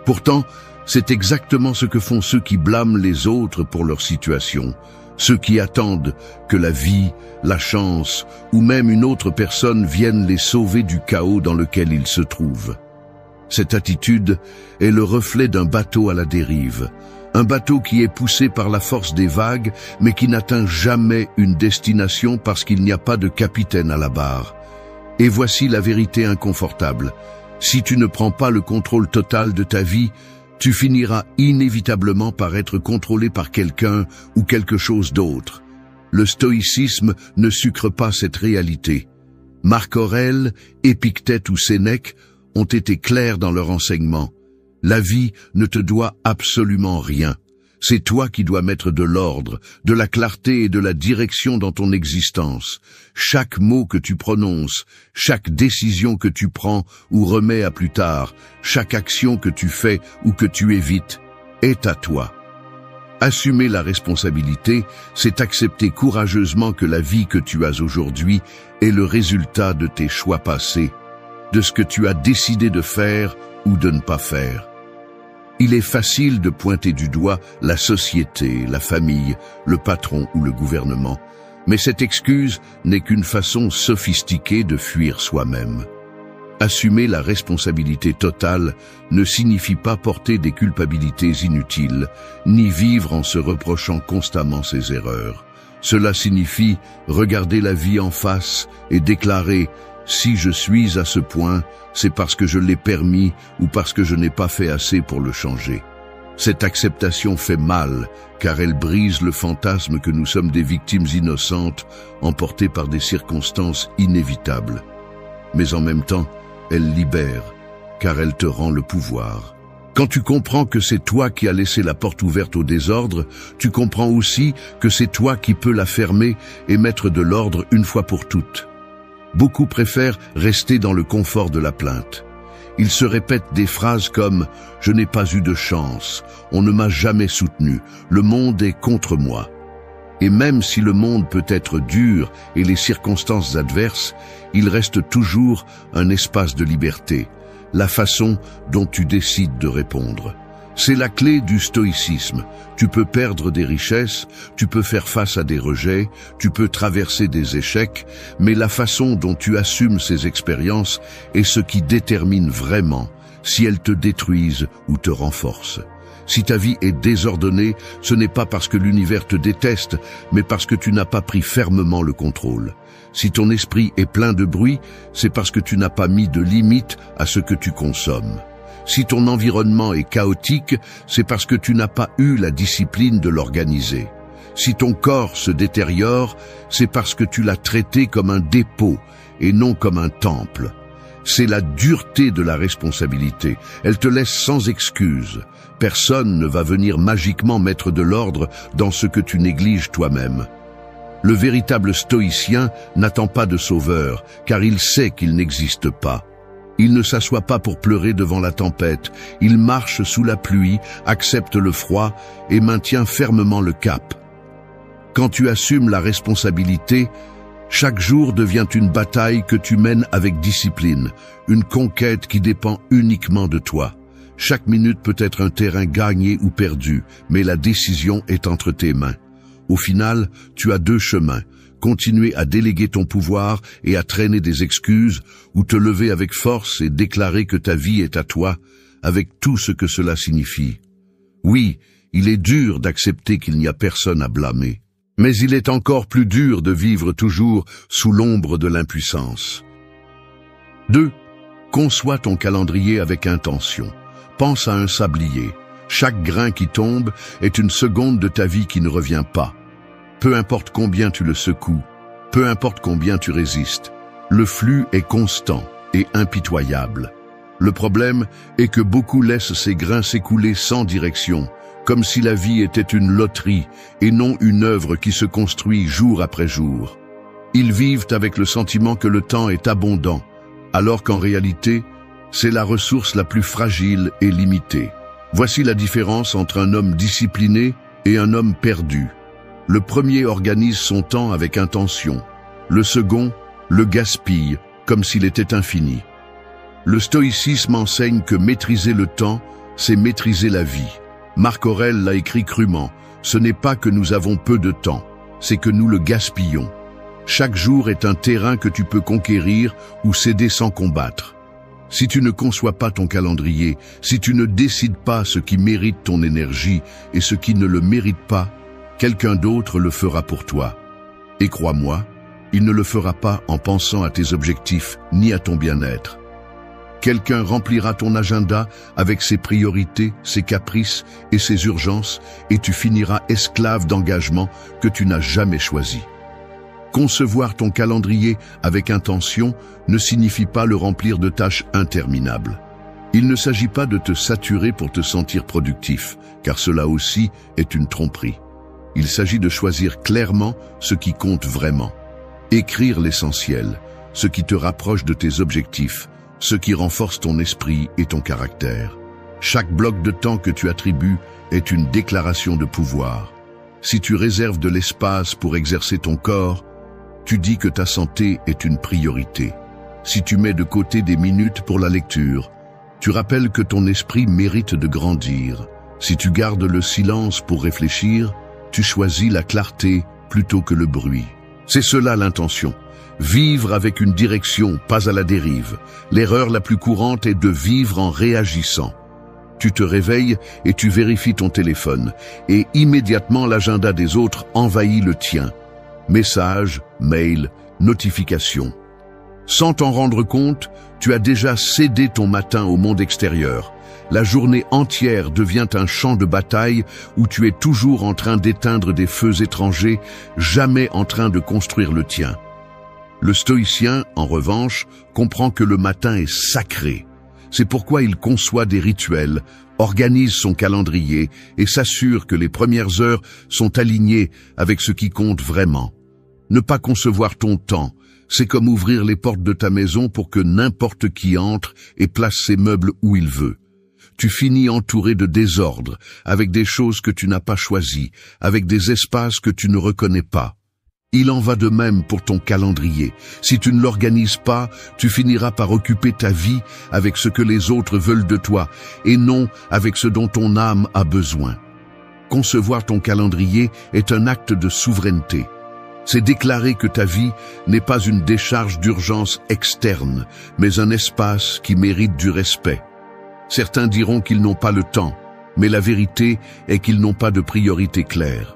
Speaker 1: Pourtant, c'est exactement ce que font ceux qui blâment les autres pour leur situation, ceux qui attendent que la vie, la chance ou même une autre personne viennent les sauver du chaos dans lequel ils se trouvent. Cette attitude est le reflet d'un bateau à la dérive, un bateau qui est poussé par la force des vagues mais qui n'atteint jamais une destination parce qu'il n'y a pas de capitaine à la barre. Et voici la vérité inconfortable. Si tu ne prends pas le contrôle total de ta vie, tu finiras inévitablement par être contrôlé par quelqu'un ou quelque chose d'autre. Le stoïcisme ne sucre pas cette réalité. Marc Aurèle, Épictète ou Sénèque ont été clairs dans leur enseignement. La vie ne te doit absolument rien. C'est toi qui dois mettre de l'ordre, de la clarté et de la direction dans ton existence. Chaque mot que tu prononces, chaque décision que tu prends ou remets à plus tard, chaque action que tu fais ou que tu évites, est à toi. Assumer la responsabilité, c'est accepter courageusement que la vie que tu as aujourd'hui est le résultat de tes choix passés, de ce que tu as décidé de faire ou de ne pas faire. Il est facile de pointer du doigt la société, la famille, le patron ou le gouvernement, mais cette excuse n'est qu'une façon sophistiquée de fuir soi-même. Assumer la responsabilité totale ne signifie pas porter des culpabilités inutiles, ni vivre en se reprochant constamment ses erreurs. Cela signifie regarder la vie en face et déclarer « Si je suis à ce point, c'est parce que je l'ai permis ou parce que je n'ai pas fait assez pour le changer. » Cette acceptation fait mal, car elle brise le fantasme que nous sommes des victimes innocentes, emportées par des circonstances inévitables. Mais en même temps, elle libère, car elle te rend le pouvoir. Quand tu comprends que c'est toi qui as laissé la porte ouverte au désordre, tu comprends aussi que c'est toi qui peux la fermer et mettre de l'ordre une fois pour toutes. Beaucoup préfèrent rester dans le confort de la plainte. Ils se répètent des phrases comme « Je n'ai pas eu de chance, on ne m'a jamais soutenu, le monde est contre moi ». Et même si le monde peut être dur et les circonstances adverses, il reste toujours un espace de liberté, la façon dont tu décides de répondre. C'est la clé du stoïcisme. Tu peux perdre des richesses, tu peux faire face à des rejets, tu peux traverser des échecs, mais la façon dont tu assumes ces expériences est ce qui détermine vraiment si elles te détruisent ou te renforcent. Si ta vie est désordonnée, ce n'est pas parce que l'univers te déteste, mais parce que tu n'as pas pris fermement le contrôle. Si ton esprit est plein de bruit, c'est parce que tu n'as pas mis de limite à ce que tu consommes. Si ton environnement est chaotique, c'est parce que tu n'as pas eu la discipline de l'organiser. Si ton corps se détériore, c'est parce que tu l'as traité comme un dépôt et non comme un temple. C'est la dureté de la responsabilité. Elle te laisse sans excuse. Personne ne va venir magiquement mettre de l'ordre dans ce que tu négliges toi-même. Le véritable stoïcien n'attend pas de sauveur, car il sait qu'il n'existe pas. Il ne s'assoit pas pour pleurer devant la tempête, il marche sous la pluie, accepte le froid et maintient fermement le cap. Quand tu assumes la responsabilité, chaque jour devient une bataille que tu mènes avec discipline, une conquête qui dépend uniquement de toi. Chaque minute peut être un terrain gagné ou perdu, mais la décision est entre tes mains. Au final, tu as deux chemins. Continuer à déléguer ton pouvoir et à traîner des excuses, ou te lever avec force et déclarer que ta vie est à toi, avec tout ce que cela signifie. Oui, il est dur d'accepter qu'il n'y a personne à blâmer, mais il est encore plus dur de vivre toujours sous l'ombre de l'impuissance. 2. Conçois ton calendrier avec intention. Pense à un sablier. Chaque grain qui tombe est une seconde de ta vie qui ne revient pas. Peu importe combien tu le secoues, peu importe combien tu résistes, le flux est constant et impitoyable. Le problème est que beaucoup laissent ces grains s'écouler sans direction, comme si la vie était une loterie et non une œuvre qui se construit jour après jour. Ils vivent avec le sentiment que le temps est abondant, alors qu'en réalité, c'est la ressource la plus fragile et limitée. Voici la différence entre un homme discipliné et un homme perdu. Le premier organise son temps avec intention. Le second le gaspille comme s'il était infini. Le stoïcisme enseigne que maîtriser le temps, c'est maîtriser la vie. Marc Aurèle l'a écrit crûment. Ce n'est pas que nous avons peu de temps, c'est que nous le gaspillons. Chaque jour est un terrain que tu peux conquérir ou céder sans combattre. Si tu ne conçois pas ton calendrier, si tu ne décides pas ce qui mérite ton énergie et ce qui ne le mérite pas, quelqu'un d'autre le fera pour toi. Et crois-moi, il ne le fera pas en pensant à tes objectifs ni à ton bien-être. Quelqu'un remplira ton agenda avec ses priorités, ses caprices et ses urgences, et tu finiras esclave d'engagements que tu n'as jamais choisis. Concevoir ton calendrier avec intention ne signifie pas le remplir de tâches interminables. Il ne s'agit pas de te saturer pour te sentir productif, car cela aussi est une tromperie. Il s'agit de choisir clairement ce qui compte vraiment. Écrire l'essentiel, ce qui te rapproche de tes objectifs, ce qui renforce ton esprit et ton caractère. Chaque bloc de temps que tu attribues est une déclaration de pouvoir. Si tu réserves de l'espace pour exercer ton corps, tu dis que ta santé est une priorité. Si tu mets de côté des minutes pour la lecture, tu rappelles que ton esprit mérite de grandir. Si tu gardes le silence pour réfléchir, tu choisis la clarté plutôt que le bruit. C'est cela l'intention. Vivre avec une direction, pas à la dérive. L'erreur la plus courante est de vivre en réagissant. Tu te réveilles et tu vérifies ton téléphone, et immédiatement l'agenda des autres envahit le tien. Messages, mails, notifications. Sans t'en rendre compte, tu as déjà cédé ton matin au monde extérieur. La journée entière devient un champ de bataille où tu es toujours en train d'éteindre des feux étrangers, jamais en train de construire le tien. Le stoïcien, en revanche, comprend que le matin est sacré. C'est pourquoi il conçoit des rituels, organise son calendrier et s'assure que les premières heures sont alignées avec ce qui compte vraiment. Ne pas concevoir ton temps, c'est comme ouvrir les portes de ta maison pour que n'importe qui entre et place ses meubles où il veut. Tu finis entouré de désordre, avec des choses que tu n'as pas choisies, avec des espaces que tu ne reconnais pas. Il en va de même pour ton calendrier. Si tu ne l'organises pas, tu finiras par occuper ta vie avec ce que les autres veulent de toi, et non avec ce dont ton âme a besoin. Concevoir ton calendrier est un acte de souveraineté. C'est déclarer que ta vie n'est pas une décharge d'urgence externe, mais un espace qui mérite du respect. Certains diront qu'ils n'ont pas le temps, mais la vérité est qu'ils n'ont pas de priorité claire.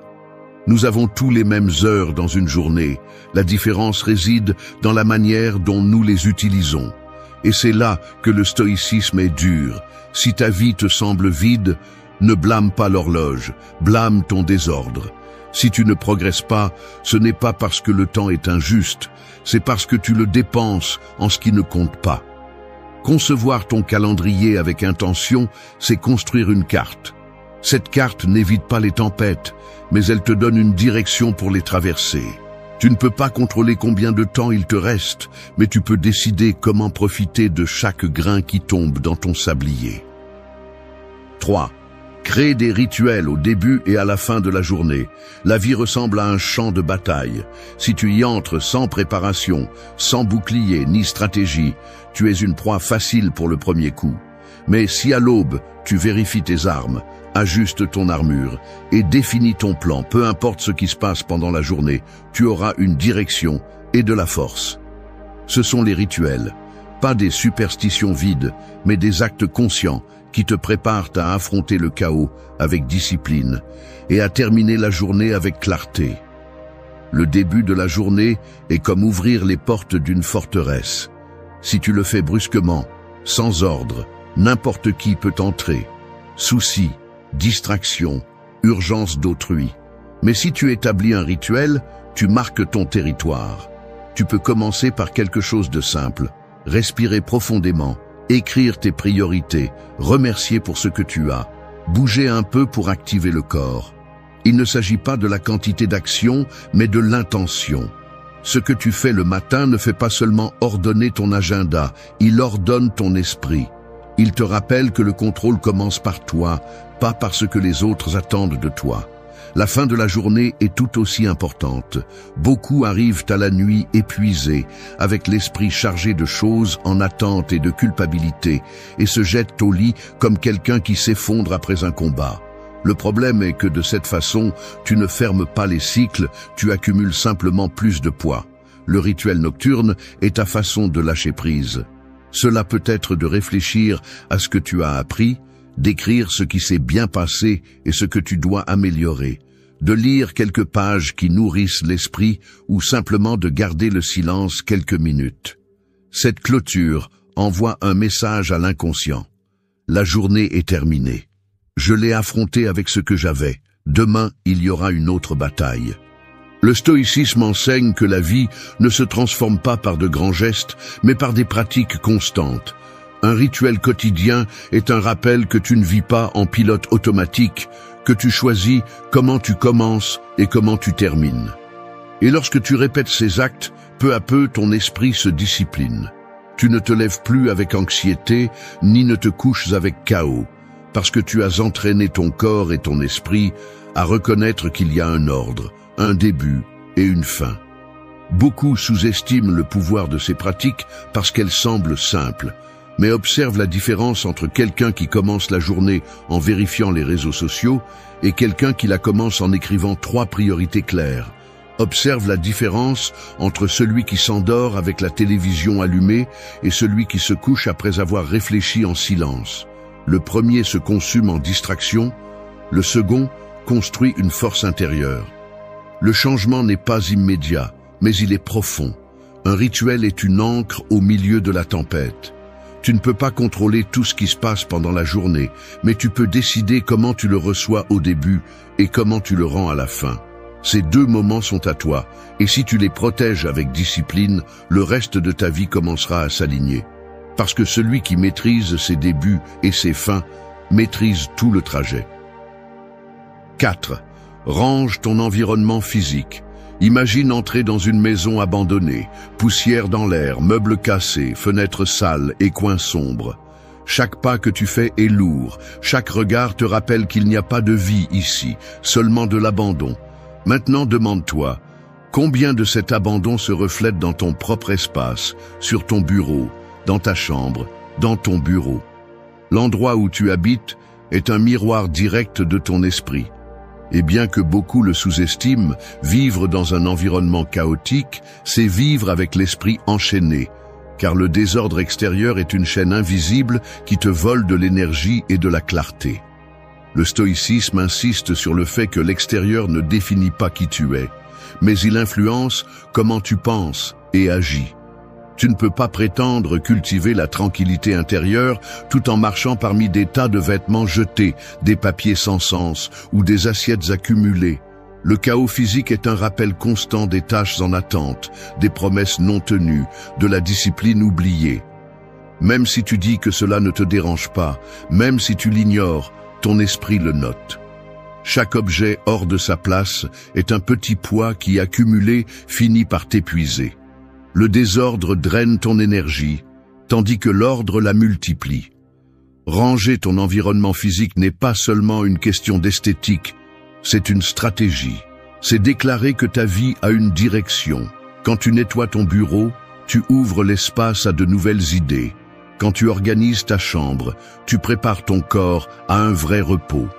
Speaker 1: Nous avons tous les mêmes heures dans une journée. La différence réside dans la manière dont nous les utilisons. Et c'est là que le stoïcisme est dur. Si ta vie te semble vide, ne blâme pas l'horloge, blâme ton désordre. Si tu ne progresses pas, ce n'est pas parce que le temps est injuste, c'est parce que tu le dépenses en ce qui ne compte pas. Concevoir ton calendrier avec intention, c'est construire une carte. Cette carte n'évite pas les tempêtes, mais elle te donne une direction pour les traverser. Tu ne peux pas contrôler combien de temps il te reste, mais tu peux décider comment profiter de chaque grain qui tombe dans ton sablier. 3. Crée des rituels au début et à la fin de la journée. La vie ressemble à un champ de bataille. Si tu y entres sans préparation, sans bouclier ni stratégie, tu es une proie facile pour le premier coup. Mais si à l'aube, tu vérifies tes armes, ajuste ton armure et définis ton plan, peu importe ce qui se passe pendant la journée, tu auras une direction et de la force. Ce sont les rituels, pas des superstitions vides, mais des actes conscients qui te préparent à affronter le chaos avec discipline et à terminer la journée avec clarté. Le début de la journée est comme ouvrir les portes d'une forteresse. Si tu le fais brusquement, sans ordre, n'importe qui peut entrer. Soucis, distraction, urgence d'autrui. Mais si tu établis un rituel, tu marques ton territoire. Tu peux commencer par quelque chose de simple, respirer profondément, écrire tes priorités, remercier pour ce que tu as, bouger un peu pour activer le corps. Il ne s'agit pas de la quantité d'action, mais de l'intention. Ce que tu fais le matin ne fait pas seulement ordonner ton agenda, il ordonne ton esprit. Il te rappelle que le contrôle commence par toi, pas par ce que les autres attendent de toi. La fin de la journée est tout aussi importante. Beaucoup arrivent à la nuit épuisés, avec l'esprit chargé de choses en attente et de culpabilité, et se jettent au lit comme quelqu'un qui s'effondre après un combat. Le problème est que de cette façon, tu ne fermes pas les cycles, tu accumules simplement plus de poids. Le rituel nocturne est ta façon de lâcher prise. Cela peut être de réfléchir à ce que tu as appris, d'écrire ce qui s'est bien passé et ce que tu dois améliorer, de lire quelques pages qui nourrissent l'esprit ou simplement de garder le silence quelques minutes. Cette clôture envoie un message à l'inconscient. La journée est terminée. Je l'ai affrontée avec ce que j'avais. Demain, il y aura une autre bataille. Le stoïcisme enseigne que la vie ne se transforme pas par de grands gestes, mais par des pratiques constantes. Un rituel quotidien est un rappel que tu ne vis pas en pilote automatique, que tu choisis comment tu commences et comment tu termines. Et lorsque tu répètes ces actes, peu à peu ton esprit se discipline. Tu ne te lèves plus avec anxiété, ni ne te couches avec chaos, parce que tu as entraîné ton corps et ton esprit à reconnaître qu'il y a un ordre, un début et une fin. Beaucoup sous-estiment le pouvoir de ces pratiques parce qu'elles semblent simples. Mais observe la différence entre quelqu'un qui commence la journée en vérifiant les réseaux sociaux et quelqu'un qui la commence en écrivant 3 priorités claires. Observe la différence entre celui qui s'endort avec la télévision allumée et celui qui se couche après avoir réfléchi en silence. Le premier se consume en distraction, le second construit une force intérieure. Le changement n'est pas immédiat, mais il est profond. Un rituel est une ancre au milieu de la tempête. Tu ne peux pas contrôler tout ce qui se passe pendant la journée, mais tu peux décider comment tu le reçois au début et comment tu le rends à la fin. Ces 2 moments sont à toi, et si tu les protèges avec discipline, le reste de ta vie commencera à s'aligner. Parce que celui qui maîtrise ses débuts et ses fins, maîtrise tout le trajet. 4. Range ton environnement physique. Imagine entrer dans une maison abandonnée, poussière dans l'air, meubles cassés, fenêtres sales et coins sombres. Chaque pas que tu fais est lourd, chaque regard te rappelle qu'il n'y a pas de vie ici, seulement de l'abandon. Maintenant demande-toi, combien de cet abandon se reflète dans ton propre espace, sur ton bureau, dans ta chambre, dans ton bureau. L'endroit où tu habites est un miroir direct de ton esprit. Et bien que beaucoup le sous-estiment, vivre dans un environnement chaotique, c'est vivre avec l'esprit enchaîné, car le désordre extérieur est une chaîne invisible qui te vole de l'énergie et de la clarté. Le stoïcisme insiste sur le fait que l'extérieur ne définit pas qui tu es, mais il influence comment tu penses et agis. Tu ne peux pas prétendre cultiver la tranquillité intérieure tout en marchant parmi des tas de vêtements jetés, des papiers sans sens ou des assiettes accumulées. Le chaos physique est un rappel constant des tâches en attente, des promesses non tenues, de la discipline oubliée. Même si tu dis que cela ne te dérange pas, même si tu l'ignores, ton esprit le note. Chaque objet hors de sa place est un petit poids qui, accumulé, finit par t'épuiser. Le désordre draine ton énergie, tandis que l'ordre la multiplie. Ranger ton environnement physique n'est pas seulement une question d'esthétique, c'est une stratégie. C'est déclarer que ta vie a une direction. Quand tu nettoies ton bureau, tu ouvres l'espace à de nouvelles idées. Quand tu organises ta chambre, tu prépares ton corps à un vrai repos.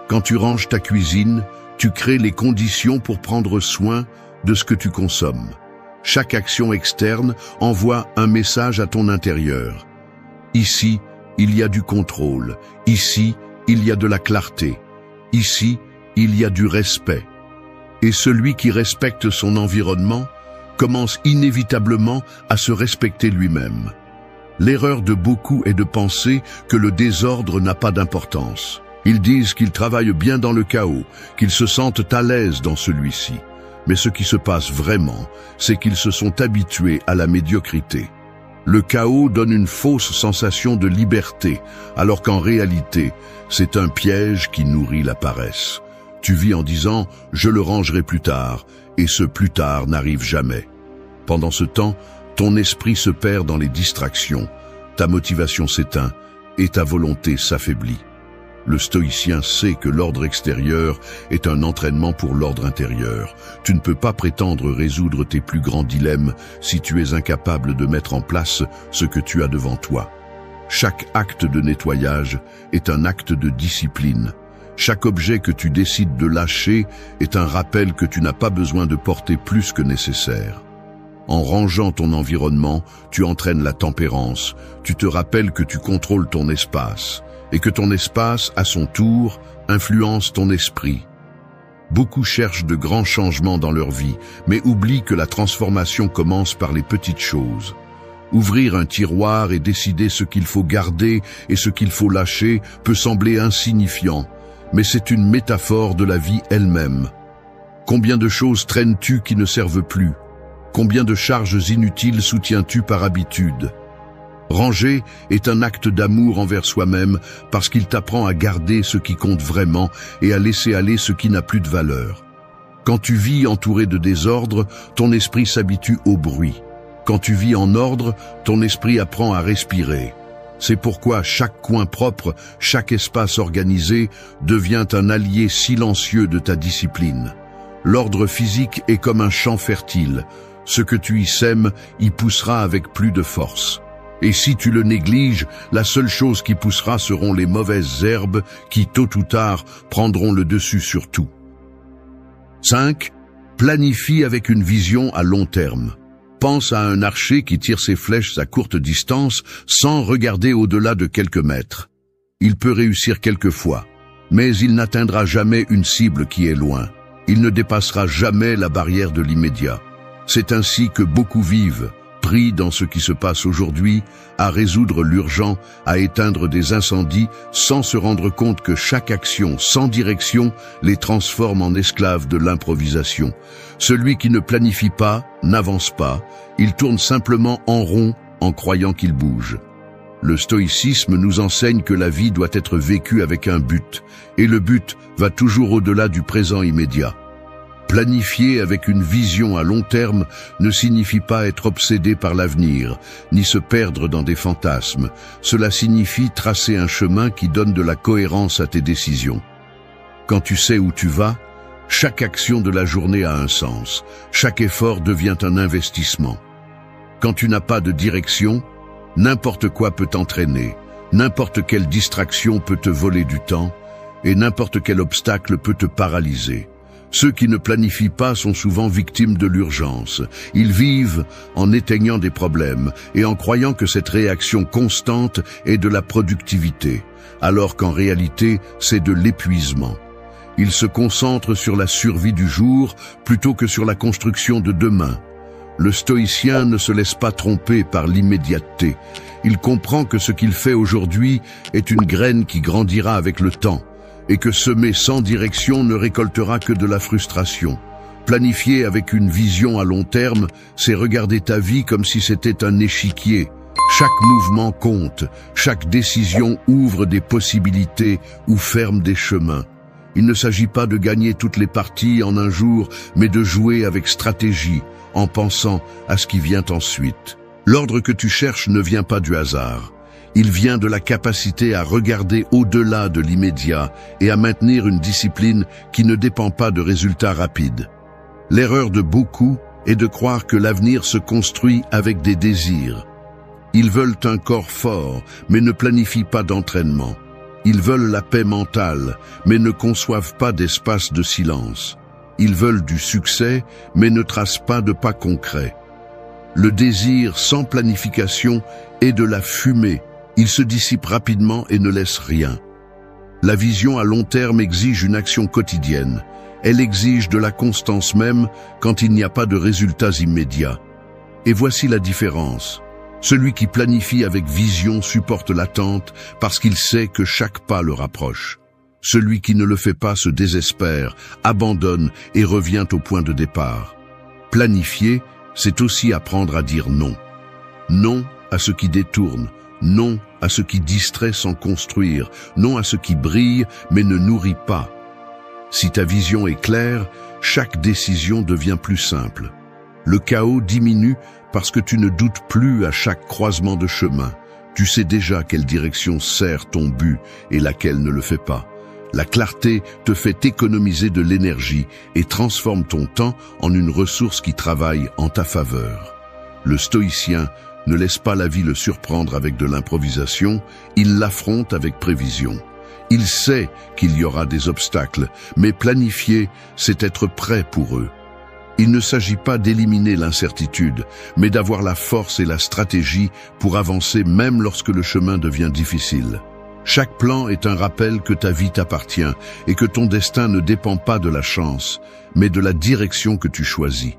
Speaker 1: Quand tu ranges ta cuisine, tu crées les conditions pour prendre soin de ce que tu consommes. Chaque action externe envoie un message à ton intérieur. Ici, il y a du contrôle. Ici, il y a de la clarté. Ici, il y a du respect. Et celui qui respecte son environnement commence inévitablement à se respecter lui-même. L'erreur de beaucoup est de penser que le désordre n'a pas d'importance. Ils disent qu'ils travaillent bien dans le chaos, qu'ils se sentent à l'aise dans celui-ci. Mais ce qui se passe vraiment, c'est qu'ils se sont habitués à la médiocrité. Le chaos donne une fausse sensation de liberté, alors qu'en réalité, c'est un piège qui nourrit la paresse. Tu vis en disant « je le rangerai plus tard » et ce plus tard n'arrive jamais. Pendant ce temps, ton esprit se perd dans les distractions, ta motivation s'éteint et ta volonté s'affaiblit. Le stoïcien sait que l'ordre extérieur est un entraînement pour l'ordre intérieur. Tu ne peux pas prétendre résoudre tes plus grands dilemmes si tu es incapable de mettre en place ce que tu as devant toi. Chaque acte de nettoyage est un acte de discipline. Chaque objet que tu décides de lâcher est un rappel que tu n'as pas besoin de porter plus que nécessaire. En rangeant ton environnement, tu entraînes la tempérance. Tu te rappelles que tu contrôles ton espace et que ton espace, à son tour, influence ton esprit. Beaucoup cherchent de grands changements dans leur vie, mais oublient que la transformation commence par les petites choses. Ouvrir un tiroir et décider ce qu'il faut garder et ce qu'il faut lâcher peut sembler insignifiant, mais c'est une métaphore de la vie elle-même. Combien de choses traînes-tu qui ne servent plus? Combien de charges inutiles soutiens-tu par habitude? Ranger est un acte d'amour envers soi-même parce qu'il t'apprend à garder ce qui compte vraiment et à laisser aller ce qui n'a plus de valeur. Quand tu vis entouré de désordre, ton esprit s'habitue au bruit. Quand tu vis en ordre, ton esprit apprend à respirer. C'est pourquoi chaque coin propre, chaque espace organisé devient un allié silencieux de ta discipline. L'ordre physique est comme un champ fertile. Ce que tu y sèmes y poussera avec plus de force. Et si tu le négliges, la seule chose qui poussera seront les mauvaises herbes qui, tôt ou tard, prendront le dessus sur tout. 5. Planifie avec une vision à long terme. Pense à un archer qui tire ses flèches à courte distance sans regarder au-delà de quelques mètres. Il peut réussir quelquefois, mais il n'atteindra jamais une cible qui est loin. Il ne dépassera jamais la barrière de l'immédiat. C'est ainsi que beaucoup vivent, pris dans ce qui se passe aujourd'hui, à résoudre l'urgent, à éteindre des incendies, sans se rendre compte que chaque action sans direction les transforme en esclaves de l'improvisation. Celui qui ne planifie pas, n'avance pas, il tourne simplement en rond en croyant qu'il bouge. Le stoïcisme nous enseigne que la vie doit être vécue avec un but, et le but va toujours au-delà du présent immédiat. Planifier avec une vision à long terme ne signifie pas être obsédé par l'avenir, ni se perdre dans des fantasmes. Cela signifie tracer un chemin qui donne de la cohérence à tes décisions. Quand tu sais où tu vas, chaque action de la journée a un sens. Chaque effort devient un investissement. Quand tu n'as pas de direction, n'importe quoi peut t'entraîner, n'importe quelle distraction peut te voler du temps, et n'importe quel obstacle peut te paralyser. Ceux qui ne planifient pas sont souvent victimes de l'urgence. Ils vivent en éteignant des problèmes et en croyant que cette réaction constante est de la productivité, alors qu'en réalité, c'est de l'épuisement. Ils se concentrent sur la survie du jour plutôt que sur la construction de demain. Le stoïcien ne se laisse pas tromper par l'immédiateté. Il comprend que ce qu'il fait aujourd'hui est une graine qui grandira avec le temps, et que semer sans direction ne récoltera que de la frustration. Planifier avec une vision à long terme, c'est regarder ta vie comme si c'était un échiquier. Chaque mouvement compte, chaque décision ouvre des possibilités ou ferme des chemins. Il ne s'agit pas de gagner toutes les parties en un jour, mais de jouer avec stratégie, en pensant à ce qui vient ensuite. L'ordre que tu cherches ne vient pas du hasard. Il vient de la capacité à regarder au-delà de l'immédiat et à maintenir une discipline qui ne dépend pas de résultats rapides. L'erreur de beaucoup est de croire que l'avenir se construit avec des désirs. Ils veulent un corps fort, mais ne planifient pas d'entraînement. Ils veulent la paix mentale, mais ne conçoivent pas d'espace de silence. Ils veulent du succès, mais ne tracent pas de pas concrets. Le désir sans planification est de la fumée. Il se dissipe rapidement et ne laisse rien. La vision à long terme exige une action quotidienne. Elle exige de la constance même quand il n'y a pas de résultats immédiats. Et voici la différence. Celui qui planifie avec vision supporte l'attente parce qu'il sait que chaque pas le rapproche. Celui qui ne le fait pas se désespère, abandonne et revient au point de départ. Planifier, c'est aussi apprendre à dire non. Non à ce qui détourne. Non à ce qui distrait sans construire, non à ce qui brille mais ne nourrit pas. Si ta vision est claire, chaque décision devient plus simple. Le chaos diminue parce que tu ne doutes plus à chaque croisement de chemin. Tu sais déjà quelle direction sert ton but et laquelle ne le fait pas. La clarté te fait économiser de l'énergie et transforme ton temps en une ressource qui travaille en ta faveur. Le stoïcien ne laisse pas la vie le surprendre avec de l'improvisation, il l'affronte avec prévision. Il sait qu'il y aura des obstacles, mais planifier, c'est être prêt pour eux. Il ne s'agit pas d'éliminer l'incertitude, mais d'avoir la force et la stratégie pour avancer même lorsque le chemin devient difficile. Chaque plan est un rappel que ta vie t'appartient et que ton destin ne dépend pas de la chance, mais de la direction que tu choisis.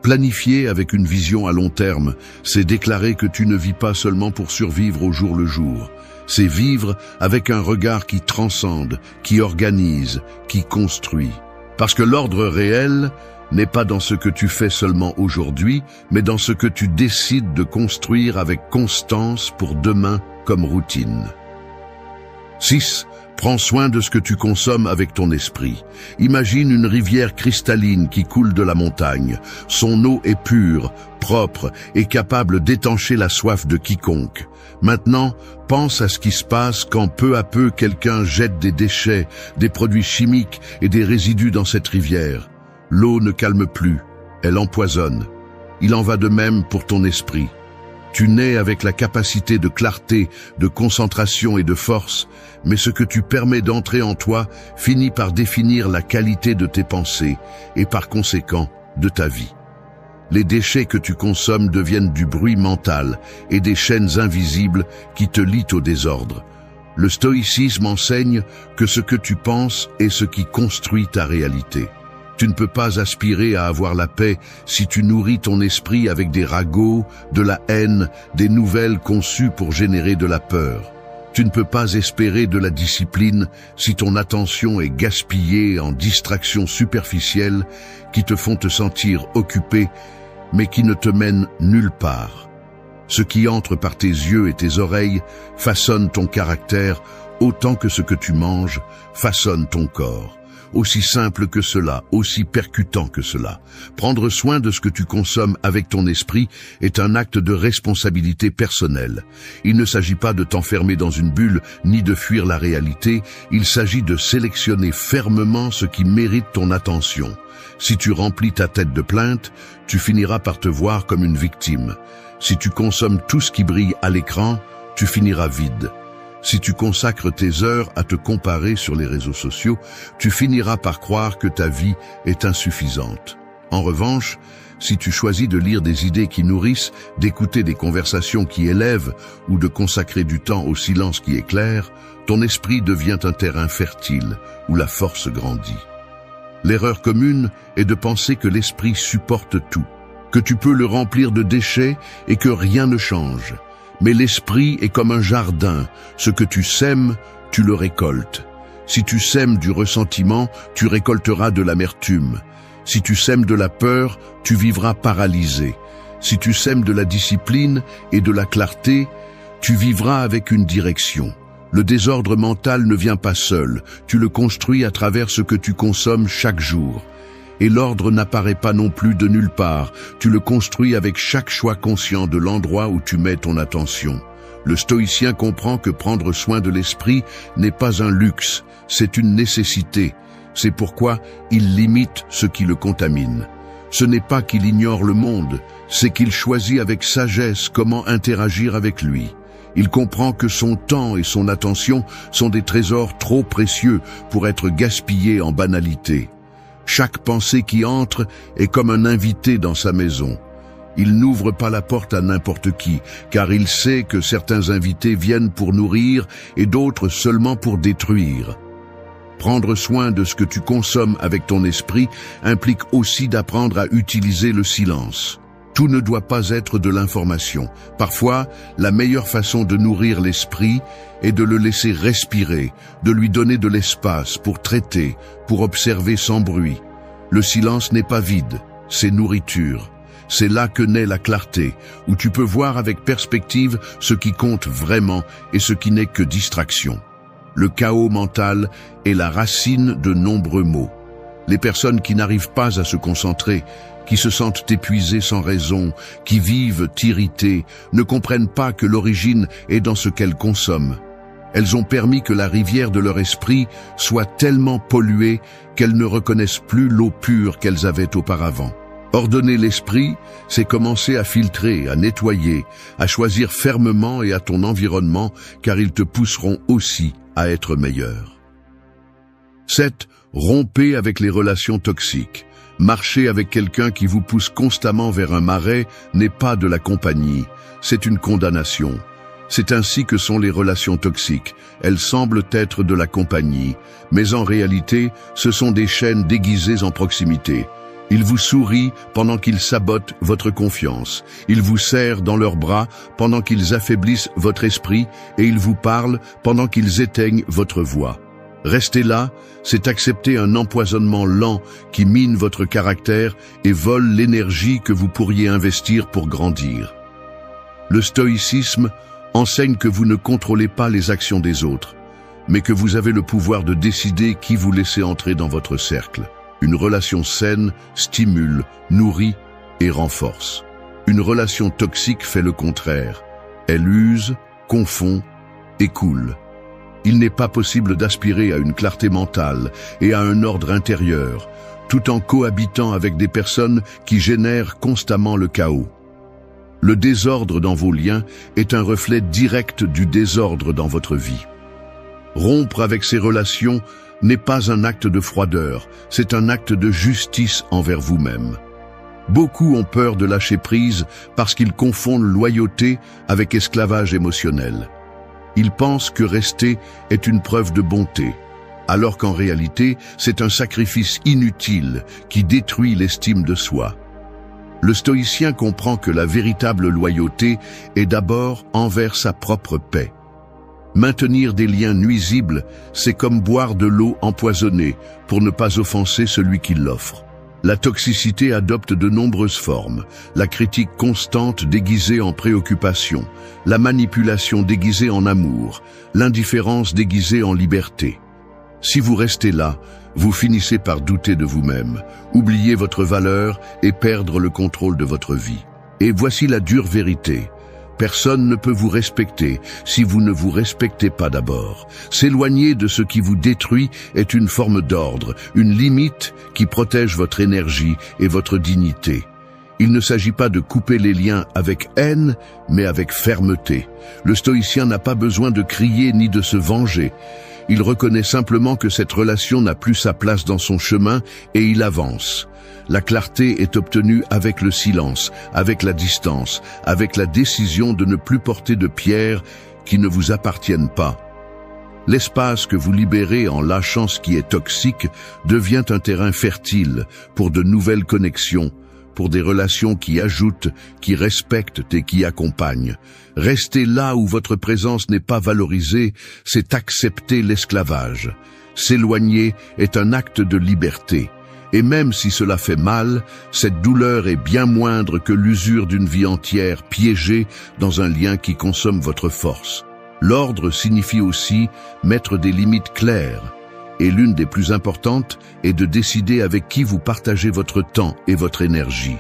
Speaker 1: Planifier avec une vision à long terme, c'est déclarer que tu ne vis pas seulement pour survivre au jour le jour. C'est vivre avec un regard qui transcende, qui organise, qui construit. Parce que l'ordre réel n'est pas dans ce que tu fais seulement aujourd'hui, mais dans ce que tu décides de construire avec constance pour demain comme routine. 6. Prends soin de ce que tu consommes avec ton esprit. Imagine une rivière cristalline qui coule de la montagne. Son eau est pure, propre et capable d'étancher la soif de quiconque. Maintenant, pense à ce qui se passe quand peu à peu quelqu'un jette des déchets, des produits chimiques et des résidus dans cette rivière. L'eau ne calme plus, elle empoisonne. Il en va de même pour ton esprit. Tu nais avec la capacité de clarté, de concentration et de force, mais ce que tu permets d'entrer en toi finit par définir la qualité de tes pensées et par conséquent de ta vie. Les déchets que tu consommes deviennent du bruit mental et des chaînes invisibles qui te lient au désordre. Le stoïcisme enseigne que ce que tu penses est ce qui construit ta réalité. Tu ne peux pas aspirer à avoir la paix si tu nourris ton esprit avec des ragots, de la haine, des nouvelles conçues pour générer de la peur. Tu ne peux pas espérer de la discipline si ton attention est gaspillée en distractions superficielles qui te font te sentir occupé, mais qui ne te mènent nulle part. Ce qui entre par tes yeux et tes oreilles façonne ton caractère autant que ce que tu manges façonne ton corps. Aussi simple que cela, aussi percutant que cela. Prendre soin de ce que tu consommes avec ton esprit est un acte de responsabilité personnelle. Il ne s'agit pas de t'enfermer dans une bulle, ni de fuir la réalité, il s'agit de sélectionner fermement ce qui mérite ton attention. Si tu remplis ta tête de plaintes, tu finiras par te voir comme une victime. Si tu consommes tout ce qui brille à l'écran, tu finiras vide. Si tu consacres tes heures à te comparer sur les réseaux sociaux, tu finiras par croire que ta vie est insuffisante. En revanche, si tu choisis de lire des idées qui nourrissent, d'écouter des conversations qui élèvent ou de consacrer du temps au silence qui éclaire, ton esprit devient un terrain fertile où la force grandit. L'erreur commune est de penser que l'esprit supporte tout, que tu peux le remplir de déchets et que rien ne change. Mais l'esprit est comme un jardin, ce que tu sèmes, tu le récoltes. Si tu sèmes du ressentiment, tu récolteras de l'amertume. Si tu sèmes de la peur, tu vivras paralysé. Si tu sèmes de la discipline et de la clarté, tu vivras avec une direction. Le désordre mental ne vient pas seul, tu le construis à travers ce que tu consommes chaque jour. Et l'ordre n'apparaît pas non plus de nulle part, tu le construis avec chaque choix conscient de l'endroit où tu mets ton attention. Le stoïcien comprend que prendre soin de l'esprit n'est pas un luxe, c'est une nécessité. C'est pourquoi il limite ce qui le contamine. Ce n'est pas qu'il ignore le monde, c'est qu'il choisit avec sagesse comment interagir avec lui. Il comprend que son temps et son attention sont des trésors trop précieux pour être gaspillés en banalité. Chaque pensée qui entre est comme un invité dans sa maison. Il n'ouvre pas la porte à n'importe qui, car il sait que certains invités viennent pour nourrir et d'autres seulement pour détruire. Prendre soin de ce que tu consommes avec ton esprit implique aussi d'apprendre à utiliser le silence. Tout ne doit pas être de l'information. Parfois, la meilleure façon de nourrir l'esprit est de le laisser respirer, de lui donner de l'espace pour traiter, pour observer sans bruit. Le silence n'est pas vide, c'est nourriture. C'est là que naît la clarté, où tu peux voir avec perspective ce qui compte vraiment et ce qui n'est que distraction. Le chaos mental est la racine de nombreux maux. Les personnes qui n'arrivent pas à se concentrer, qui se sentent épuisés sans raison, qui vivent irrités, ne comprennent pas que l'origine est dans ce qu'elles consomment. Elles ont permis que la rivière de leur esprit soit tellement polluée qu'elles ne reconnaissent plus l'eau pure qu'elles avaient auparavant. Ordonner l'esprit, c'est commencer à filtrer, à nettoyer, à choisir fermement et à ton environnement, car ils te pousseront aussi à être meilleur. 7. Rompez avec les relations toxiques. Marcher avec quelqu'un qui vous pousse constamment vers un marais n'est pas de la compagnie, c'est une condamnation. C'est ainsi que sont les relations toxiques. Elles semblent être de la compagnie, mais en réalité, ce sont des chaînes déguisées en proximité. Ils vous sourient pendant qu'ils sabotent votre confiance. Ils vous serrent dans leurs bras pendant qu'ils affaiblissent votre esprit et ils vous parlent pendant qu'ils éteignent votre voix. Rester là, c'est accepter un empoisonnement lent qui mine votre caractère et vole l'énergie que vous pourriez investir pour grandir. Le stoïcisme enseigne que vous ne contrôlez pas les actions des autres, mais que vous avez le pouvoir de décider qui vous laissez entrer dans votre cercle. Une relation saine stimule, nourrit et renforce. Une relation toxique fait le contraire. Elle use, confond et coule. Il n'est pas possible d'aspirer à une clarté mentale et à un ordre intérieur, tout en cohabitant avec des personnes qui génèrent constamment le chaos. Le désordre dans vos liens est un reflet direct du désordre dans votre vie. Rompre avec ces relations n'est pas un acte de froideur, c'est un acte de justice envers vous-même. Beaucoup ont peur de lâcher prise parce qu'ils confondent loyauté avec esclavage émotionnel. Ils pensent que rester est une preuve de bonté, alors qu'en réalité, c'est un sacrifice inutile qui détruit l'estime de soi. Le stoïcien comprend que la véritable loyauté est d'abord envers sa propre paix. Maintenir des liens nuisibles, c'est comme boire de l'eau empoisonnée pour ne pas offenser celui qui l'offre. La toxicité adopte de nombreuses formes, la critique constante déguisée en préoccupation, la manipulation déguisée en amour, l'indifférence déguisée en liberté. Si vous restez là, vous finissez par douter de vous-même, oublier votre valeur et perdre le contrôle de votre vie. Et voici la dure vérité. Personne ne peut vous respecter si vous ne vous respectez pas d'abord. S'éloigner de ce qui vous détruit est une forme d'ordre, une limite qui protège votre énergie et votre dignité. Il ne s'agit pas de couper les liens avec haine, mais avec fermeté. Le stoïcien n'a pas besoin de crier ni de se venger. Il reconnaît simplement que cette relation n'a plus sa place dans son chemin et il avance. La clarté est obtenue avec le silence, avec la distance, avec la décision de ne plus porter de pierres qui ne vous appartiennent pas. L'espace que vous libérez en lâchant ce qui est toxique devient un terrain fertile pour de nouvelles connexions, pour des relations qui ajoutent, qui respectent et qui accompagnent. Rester là où votre présence n'est pas valorisée, c'est accepter l'esclavage. S'éloigner est un acte de liberté. Et même si cela fait mal, cette douleur est bien moindre que l'usure d'une vie entière piégée dans un lien qui consomme votre force. L'ordre signifie aussi mettre des limites claires. Et l'une des plus importantes est de décider avec qui vous partagez votre temps et votre énergie.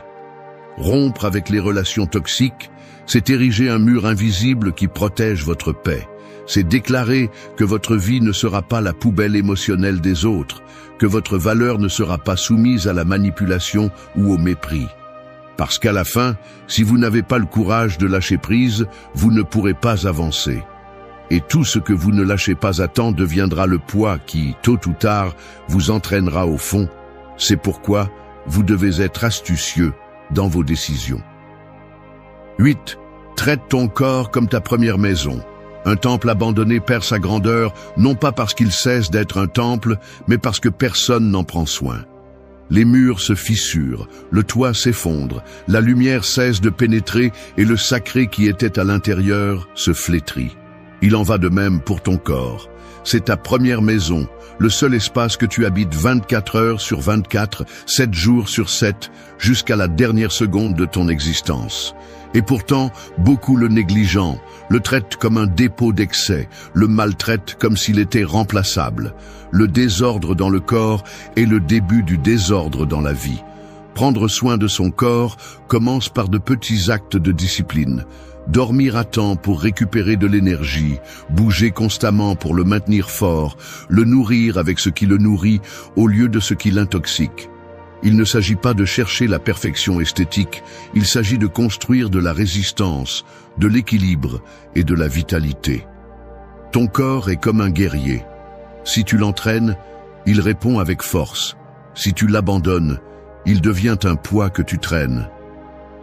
Speaker 1: Rompre avec les relations toxiques, c'est ériger un mur invisible qui protège votre paix. C'est déclarer que votre vie ne sera pas la poubelle émotionnelle des autres, que votre valeur ne sera pas soumise à la manipulation ou au mépris. Parce qu'à la fin, si vous n'avez pas le courage de lâcher prise, vous ne pourrez pas avancer. Et tout ce que vous ne lâchez pas à temps deviendra le poids qui, tôt ou tard, vous entraînera au fond. C'est pourquoi vous devez être astucieux dans vos décisions. 8. Traite ton corps comme ta première maison. Un temple abandonné perd sa grandeur, non pas parce qu'il cesse d'être un temple, mais parce que personne n'en prend soin. Les murs se fissurent, le toit s'effondre, la lumière cesse de pénétrer et le sacré qui était à l'intérieur se flétrit. Il en va de même pour ton corps. C'est ta première maison, le seul espace que tu habites 24 heures sur 24, 7 jours sur 7, jusqu'à la dernière seconde de ton existence. Et pourtant, beaucoup le négligent, le traitent comme un dépôt d'excès, le maltraitent comme s'il était remplaçable. Le désordre dans le corps est le début du désordre dans la vie. Prendre soin de son corps commence par de petits actes de discipline. Dormir à temps pour récupérer de l'énergie, bouger constamment pour le maintenir fort, le nourrir avec ce qui le nourrit au lieu de ce qui l'intoxique. Il ne s'agit pas de chercher la perfection esthétique, il s'agit de construire de la résistance, de l'équilibre et de la vitalité. Ton corps est comme un guerrier. Si tu l'entraînes, il répond avec force. Si tu l'abandonnes, il devient un poids que tu traînes.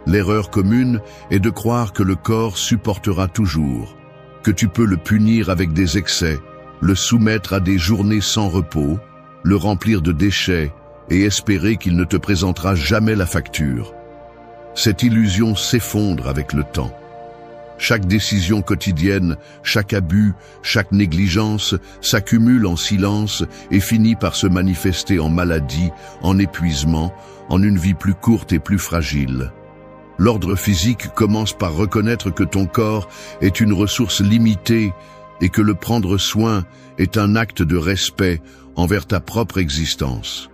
Speaker 1: L'erreur commune est de croire que le corps supportera toujours, que tu peux le punir avec des excès, le soumettre à des journées sans repos, le remplir de déchets et espérer qu'il ne te présentera jamais la facture. Cette illusion s'effondre avec le temps. Chaque décision quotidienne, chaque abus, chaque négligence s'accumule en silence et finit par se manifester en maladie, en épuisement, en une vie plus courte et plus fragile. L'ordre physique commence par reconnaître que ton corps est une ressource limitée et que le prendre soin est un acte de respect envers ta propre existence.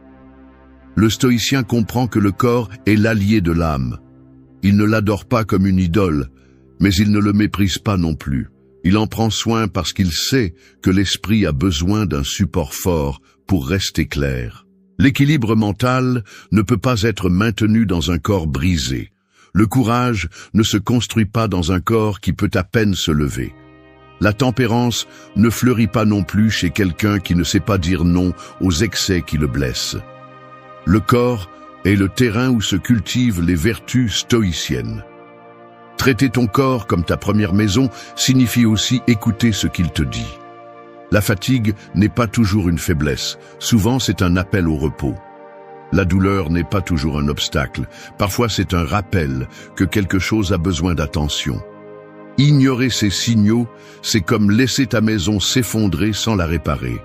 Speaker 1: Le stoïcien comprend que le corps est l'allié de l'âme. Il ne l'adore pas comme une idole, mais il ne le méprise pas non plus. Il en prend soin parce qu'il sait que l'esprit a besoin d'un support fort pour rester clair. L'équilibre mental ne peut pas être maintenu dans un corps brisé. Le courage ne se construit pas dans un corps qui peut à peine se lever. La tempérance ne fleurit pas non plus chez quelqu'un qui ne sait pas dire non aux excès qui le blessent. Le corps est le terrain où se cultivent les vertus stoïciennes. Traiter ton corps comme ta première maison signifie aussi écouter ce qu'il te dit. La fatigue n'est pas toujours une faiblesse, souvent c'est un appel au repos. La douleur n'est pas toujours un obstacle, parfois c'est un rappel que quelque chose a besoin d'attention. Ignorer ces signaux, c'est comme laisser ta maison s'effondrer sans la réparer.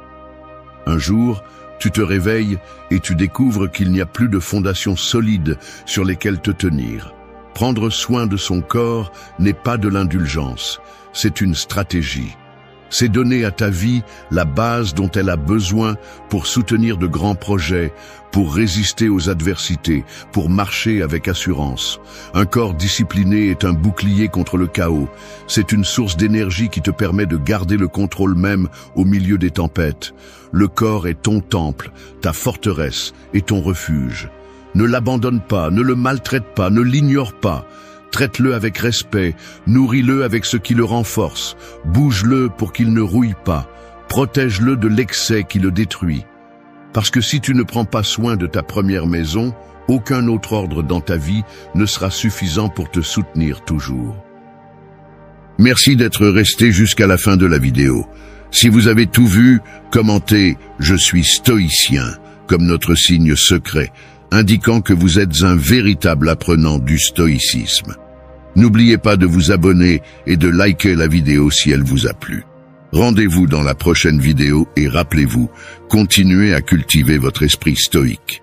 Speaker 1: Un jour, tu te réveilles et tu découvres qu'il n'y a plus de fondations solides sur lesquelles te tenir. Prendre soin de son corps n'est pas de l'indulgence, c'est une stratégie. C'est donner à ta vie la base dont elle a besoin pour soutenir de grands projets, pour résister aux adversités, pour marcher avec assurance. Un corps discipliné est un bouclier contre le chaos. C'est une source d'énergie qui te permet de garder le contrôle même au milieu des tempêtes. Le corps est ton temple, ta forteresse et ton refuge. Ne l'abandonne pas, ne le maltraite pas, ne l'ignore pas. Traite-le avec respect, nourris-le avec ce qui le renforce, bouge-le pour qu'il ne rouille pas, protège-le de l'excès qui le détruit. Parce que si tu ne prends pas soin de ta première maison, aucun autre ordre dans ta vie ne sera suffisant pour te soutenir toujours. Merci d'être resté jusqu'à la fin de la vidéo. Si vous avez tout vu, commentez « Je suis stoïcien » comme notre signe secret, indiquant que vous êtes un véritable apprenant du stoïcisme. N'oubliez pas de vous abonner et de liker la vidéo si elle vous a plu. Rendez-vous dans la prochaine vidéo et rappelez-vous, continuez à cultiver votre esprit stoïque.